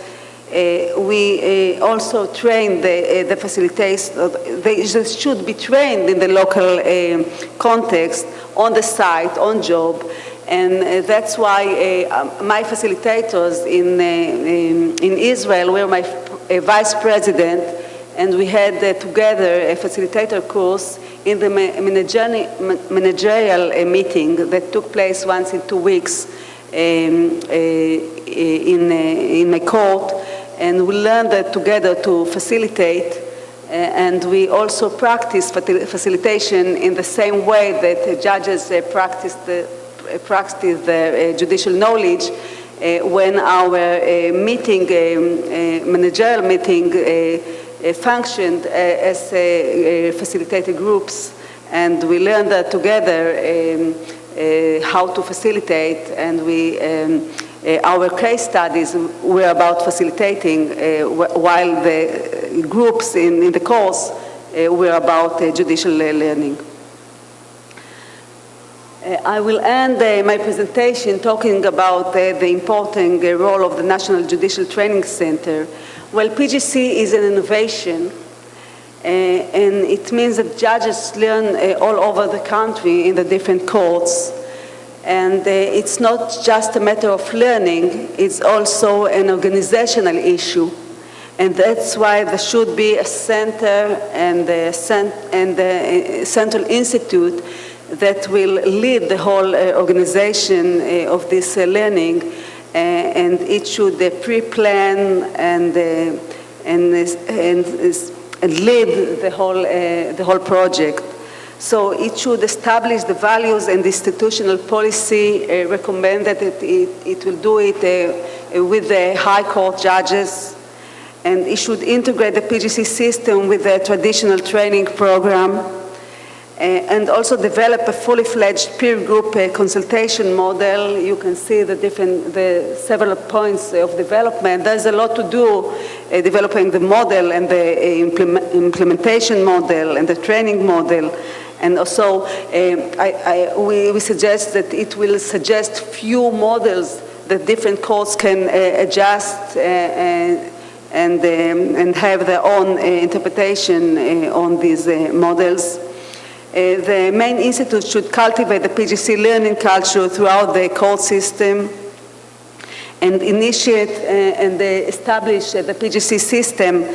We also train the facilitators. They should be trained in the local context, on the site, on job, and that's why my facilitators in Israel were my vice president, and we had together a facilitator course in the managerial meeting that took place once in 2 weeks in a court. And we learned that together to facilitate, and we also practice facilitation in the same way that judges practice their judicial knowledge when our meeting, managerial meeting, functioned as facilitated groups, and we learned that together how to facilitate, and our case studies were about facilitating, while the groups in the course were about judicial learning. I will end my presentation talking about the important role of the National Judicial Training Center. Well, PGC is an innovation, and it means that judges learn all over the country in the different courts. And it's not just a matter of learning, it's also an organizational issue. And that's why there should be a center and a central institute that will lead the whole organization of this learning. And it should pre-plan and lead the whole project. So it should establish the values and institutional policy, recommend that it will do it with the high court judges, and it should integrate the PGC system with the traditional training program, and also develop a fully fledged peer group consultation model. You can see the several points of development. There's a lot to do developing the model and the implementation model and the training model. And also, we suggest that it will suggest few models that different courts can adjust and have their own interpretation on these models. The main institute should cultivate the PGC learning culture throughout the court system, and initiate and establish the PGC system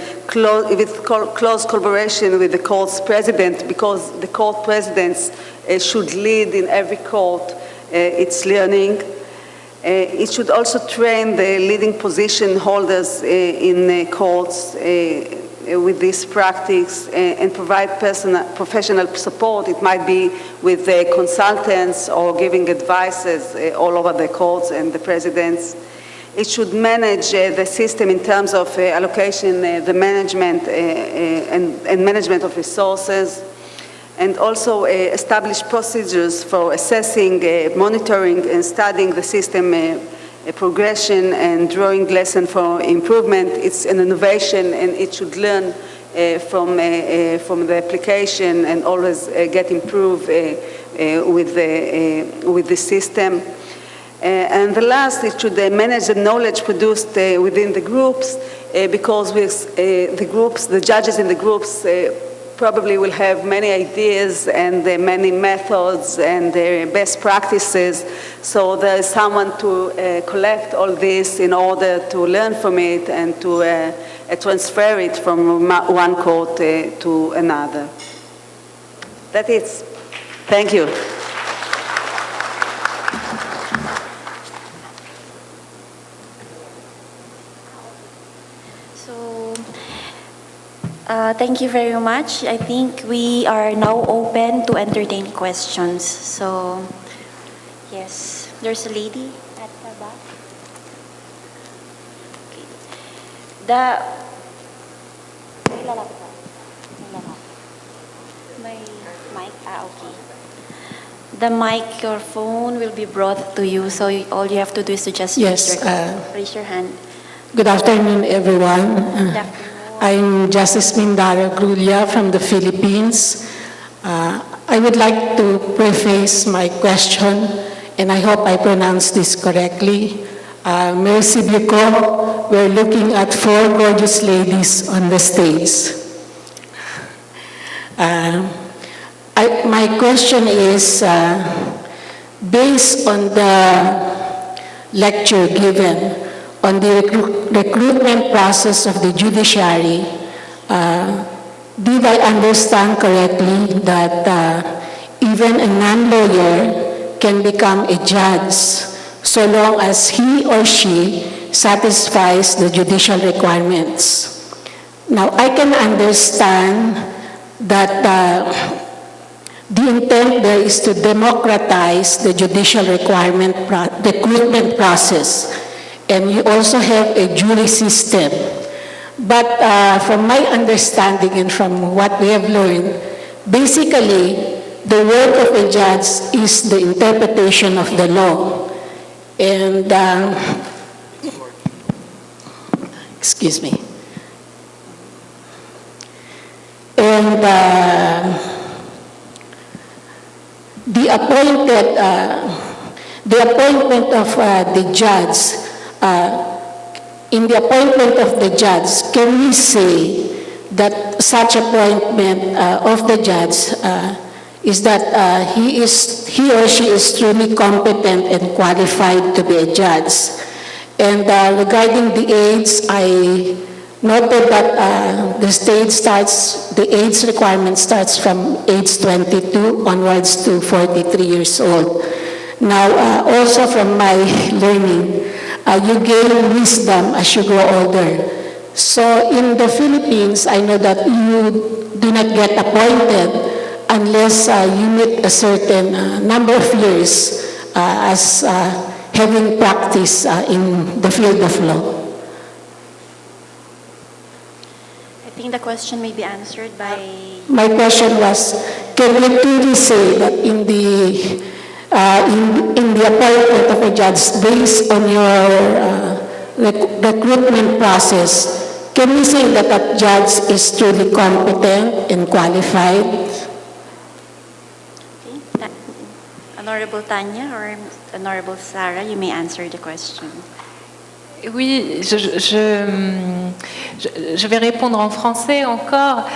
with close collaboration with the court's president, because the court presidents should lead in every court its learning. It should also train the leading position holders in courts with this practice and provide professional support. It might be with consultants or giving advices all over the courts and the presidents. It should manage the system in terms of allocation, the management and management of resources, and also establish procedures for assessing, monitoring, and studying the system progression and drawing lessons for improvement. It's an innovation, and it should learn from the application and always get improved with the system. And the last, it should manage the knowledge produced within the groups, because the judges in the groups probably will have many ideas and many methods and best practices. So there is someone to collect all this in order to learn from it and to transfer it from one court to another. That is. Thank you. So, thank you very much. I think we are now open to entertain questions. So, yes, there's a lady at the back. Okay. May mic? Okay. The microphone will be brought to you, so all you have to do is to just Yes, raise your hand. Good afternoon, everyone. Good afternoon. I'm Justice Mindara Grulia from the Philippines. I would like to preface my question, and I hope I pronounce this correctly. Merci beaucoup. We're looking at 4 gorgeous ladies on the stage. My question is, based on the lecture given on the recruitment process of the judiciary, did I understand correctly that even a non-lawyer can become a judge so long as he or she satisfies the judicial requirements? Now, I can understand that the intent there is to democratize the judicial recruitment process, and you also have a jury system. But from my understanding and from what we have learned, basically, the work of a judge is the interpretation of the law. And, excuse me. And the appointment of the judge, in the appointment of the judge, can we say that such appointment of the judge is that he or she is truly competent and qualified to be a judge? And regarding the age, I noted that the age requirement starts from age 22 onwards to 43 years old. Now, also from my learning, you gain wisdom as you grow older. So in the Philippines, I know that you do not get appointed unless you meet a certain number of years as having practice in the field of law. I think the question may be answered by... My question was, can we truly say that in the appointment of a judge based on your recruitment process, can we say that that judge is truly competent and qualified? Okay. Honorable Tanya or Honorable Sarah, you may answer the question. Oui, je vais répondre en français encore.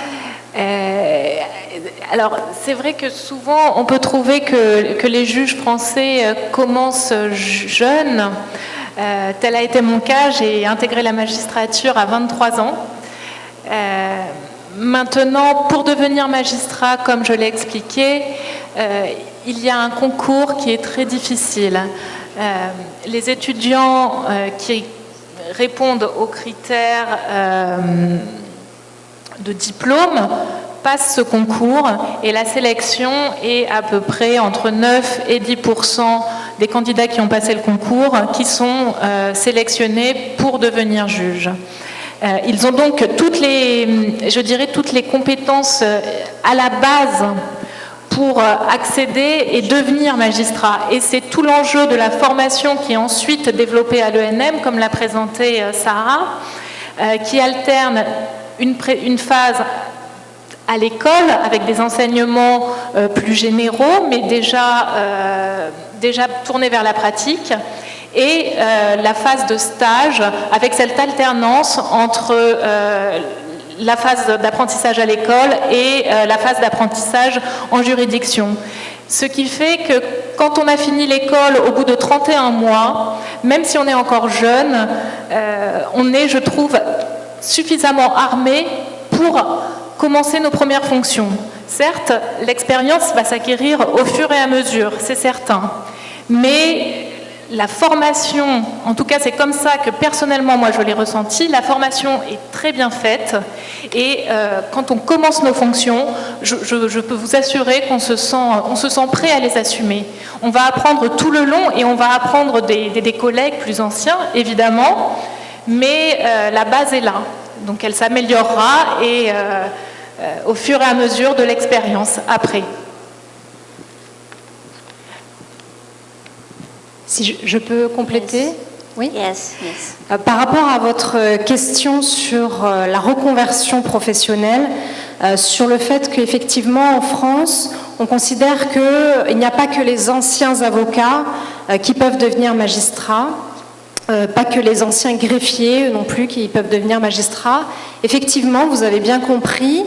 Alors, c'est vrai que souvent, on peut trouver que les juges français commencent jeunes. Tel a été mon cas, j'ai intégré la magistrature à 23 ans. Maintenant, pour devenir magistrat, comme je l'ai expliqué, il y a un concours qui est très difficile. Les étudiants qui répondent aux critères de diplôme passent ce concours et la sélection est à peu près entre 9 et 10% des candidats qui ont passé le concours qui sont sélectionnés pour devenir juges. Ils ont donc toutes les compétences à la base pour accéder et devenir magistrat. Et c'est tout l'enjeu de la formation qui est ensuite développée à l'ENM, comme l'a présenté Sarah, qui alterne une phase à l'école avec des enseignements plus généraux, mais déjà tournés vers la pratique, et la phase de stage avec cette alternance entre la phase d'apprentissage à l'école et la phase d'apprentissage en juridiction. Ce qui fait que quand on a fini l'école au bout de 31 mois, même si on est encore jeune, on est, je trouve, suffisamment armé pour commencer nos premières fonctions. Certes, l'expérience va s'acquérir au fur et à mesure, c'est certain. Mais la formation, en tout cas c'est comme ça que personnellement moi je l'ai ressenti, la formation est très bien faite et quand on commence nos fonctions, je peux vous assurer qu'on se sent prêt à les assumer. On va apprendre tout le long et on va apprendre des collègues plus anciens évidemment, mais la base est là, donc elle s'améliorera et au fur et à mesure de l'expérience après. Si je peux compléter? Oui. Yes, yes. Par rapport à votre question sur la reconversion professionnelle, sur le fait qu'effectivement en France, on considère qu'il n'y a pas que les anciens avocats qui peuvent devenir magistrats, pas que les anciens greffiers non plus qui peuvent devenir magistrats. Effectivement, vous avez bien compris,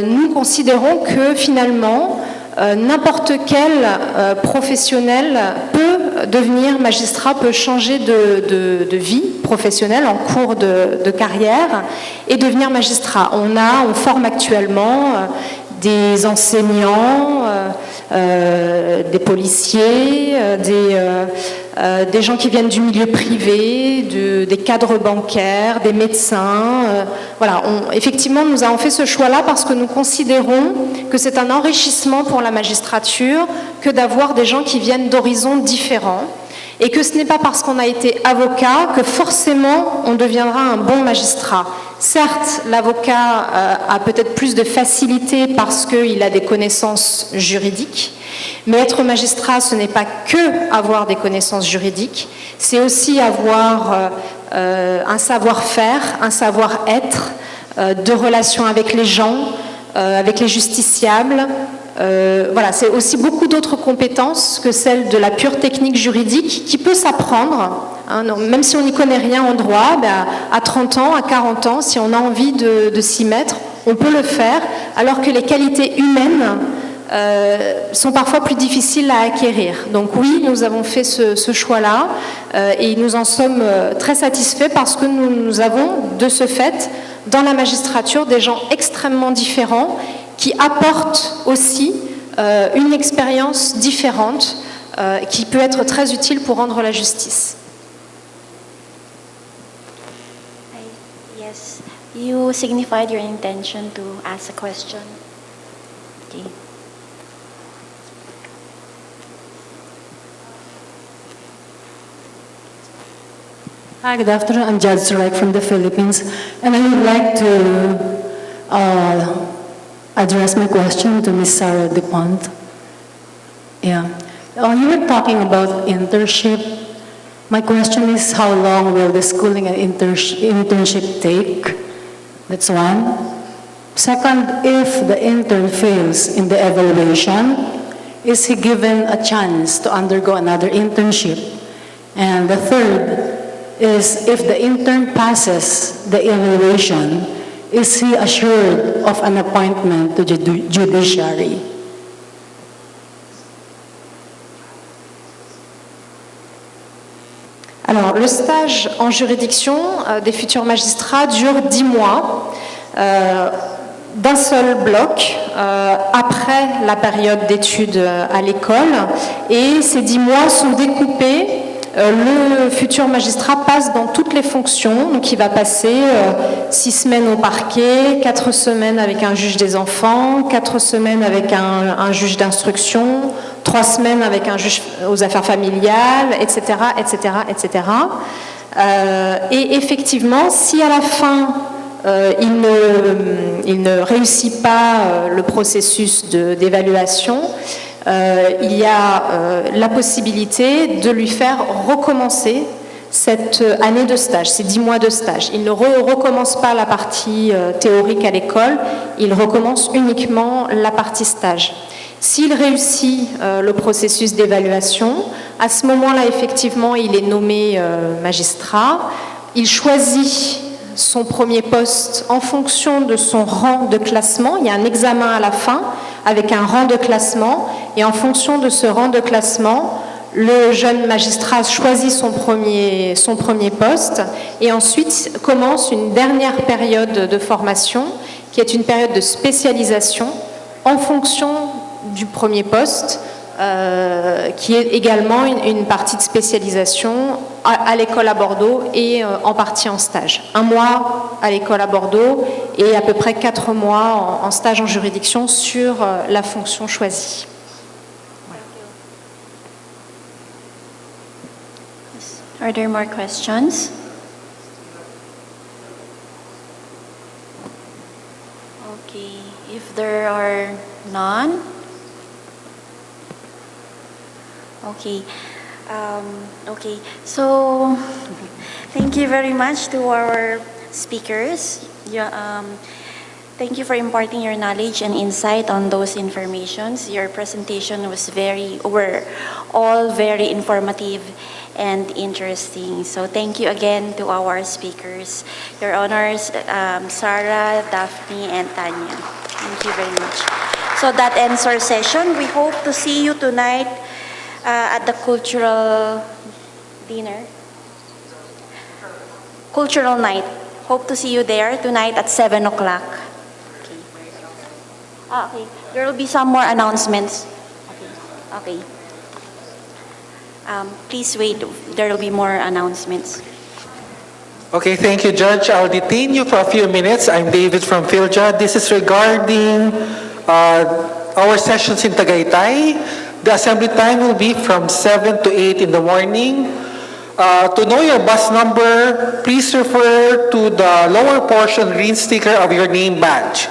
nous considérons que finalement, n'importe quel professionnel peut devenir magistrat, peut changer de vie professionnelle en cours de carrière et devenir magistrat. On forme actuellement des enseignants, des policiers, des gens qui viennent du milieu privé, des cadres bancaires, des médecins. Voilà, effectivement, nous avons fait ce choix-là parce que nous considérons que c'est un enrichissement pour la magistrature que d'avoir des gens qui viennent d'horizons différents. Et que ce n'est pas parce qu'on a été avocat que forcément on deviendra un bon magistrat. Certes, l'avocat a peut-être plus de facilité parce qu'il a des connaissances juridiques, mais être magistrat, ce n'est pas que avoir des connaissances juridiques, c'est aussi avoir un savoir-faire, un savoir-être, de relations avec les gens, avec les justiciables. Voilà, c'est aussi beaucoup d'autres compétences que celles de la pure technique juridique qui peut s'apprendre. Hein, même si on n'y connaît rien en droit, à 30 ans, à 40 ans, si on a envie de s'y mettre, on peut le faire, alors que les qualités humaines sont parfois plus difficiles à acquérir. Donc oui, nous avons fait ce choix-là et nous en sommes très satisfaits parce que nous avons, de ce fait, dans la magistrature, des gens extrêmement différents qui apportent aussi une expérience différente qui peut être très utile pour rendre la justice. Yes, you signified your intention to ask a question. Okay. Hi, good afternoon. I'm Jad Surek from the Philippines, and I would like to address my question to Ms. Sarah DuPont. Yeah. You were talking about internship. My question is, how long will the schooling and internship take? That's one. Second, if the intern fails in the evaluation, is he given a chance to undergo another internship? And the third is, if the intern passes the evaluation, is he assured of an appointment to the judiciary? Alors, le stage en juridiction des futurs magistrats dure 10 mois, d'un seul bloc, après la période d'études à l'école. Et ces 10 mois sont découpés. Le futur magistrat passe dans toutes les fonctions, donc il va passer 6 semaines au parquet, 4 semaines avec un juge des enfants, 4 semaines avec un juge d'instruction, 3 semaines avec un juge aux affaires familiales, etc., etc., etc. Et effectivement, si à la fin il ne réussit pas le processus d'évaluation, il y a la possibilité de lui faire recommencer cette année de stage, ces 10 mois de stage. Il ne recommence pas la partie théorique à l'école, il recommence uniquement la partie stage. S'il réussit le processus d'évaluation, à ce moment-là, effectivement, il est nommé magistrat. Il choisit son premier poste en fonction de son rang de classement. Il y a un examen à la fin avec un rang de classement. Et en fonction de ce rang de classement, le jeune magistrat choisit son premier poste et ensuite commence une dernière période de formation qui est une période de spécialisation en fonction du premier poste qui est également une partie de spécialisation à l'école à Bordeaux et en partie en stage. 1 mois à l'école à Bordeaux et à peu près 4 mois en stage en juridiction sur la fonction choisie. Are there more questions? Okay, if there are none, okay. Okay, so thank you very much to our speakers. Thank you for imparting your knowledge and insight on those informations. Your presentation were all very informative and interesting. So thank you again to our speakers, Your Honors, Sarah, Daphne, and Tanya. Thank you very much. So that ends our session. We hope to see you tonight at the cultural dinner. Cultural night. Hope to see you there tonight at 7 o'clock. Okay. There will be some more announcements. Okay. Please wait. There will be more announcements. Okay, thank you, Judge. I'll detain you for a few minutes. I'm David from PhilJA. This is regarding our sessions in Tagaytay. The assembly time will be from 7 to 8 in the morning. To know your bus number, please refer to the lower portion green sticker of your name badge.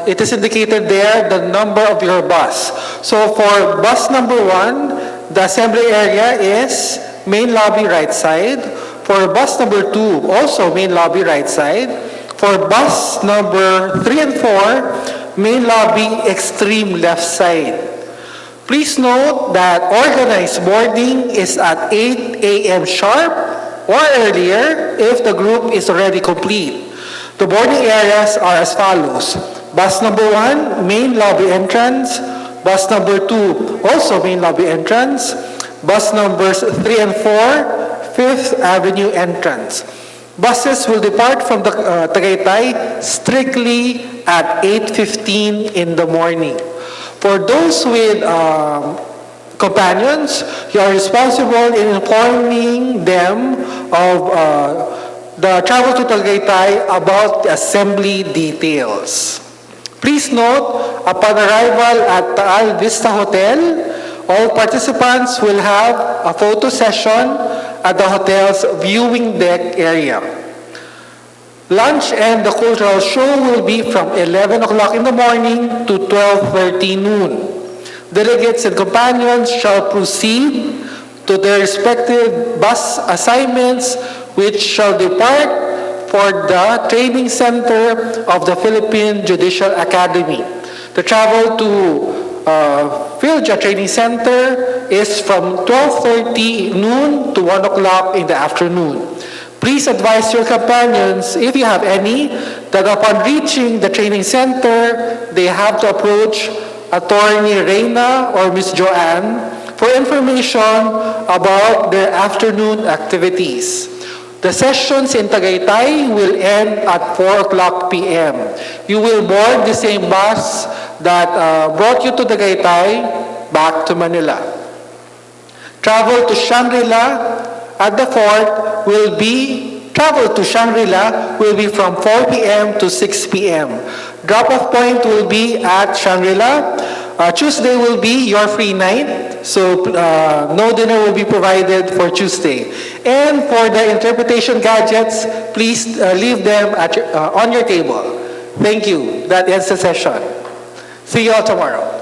It is indicated there, the number of your bus. So for bus number 1, the assembly area is main lobby right side. For bus number 2, also main lobby right side. For bus number 3 and 4, main lobby extreme left side. Please note that organized boarding is at 8 a.m. sharp or earlier if the group is already complete. The boarding areas are as follows. Bus number 1, main lobby entrance. Bus number 2, also main lobby entrance. Bus numbers 3 and 4, 5th Avenue entrance. Buses will depart from the Tagaytay strictly at 8:15 in the morning. For those with companions, you are responsible in informing them of the travel to Tagaytay about the assembly details. Please note, upon arrival at Taal Vista Hotel, all participants will have a photo session at the hotel's viewing deck area. Lunch and the cultural show will be from 11 o'clock in the morning to 12:30 noon. Delegates and companions shall proceed to their respective bus assignments, which shall depart for the training center of the Philippine Judicial Academy. The travel to PhilJA Training Center is from 12:30 noon to 1 o'clock in the afternoon. Please advise your companions, if you have any, that upon reaching the training center, they have to approach Attorney Reyna or Miss Joanne for information about their afternoon activities. The sessions in Tagaytay will end at 4 o'clock p.m. You will board the same bus that brought you to Tagaytay back to Manila. Travel to Shangri-La at the fort will be from 4 p.m. to 6 p.m. Drop-off point will be at Shangri-La. Tuesday will be your free night, so no dinner will be provided for Tuesday. And for the interpretation gadgets, please leave them at on your table. Thank you. That ends the session. See you all tomorrow.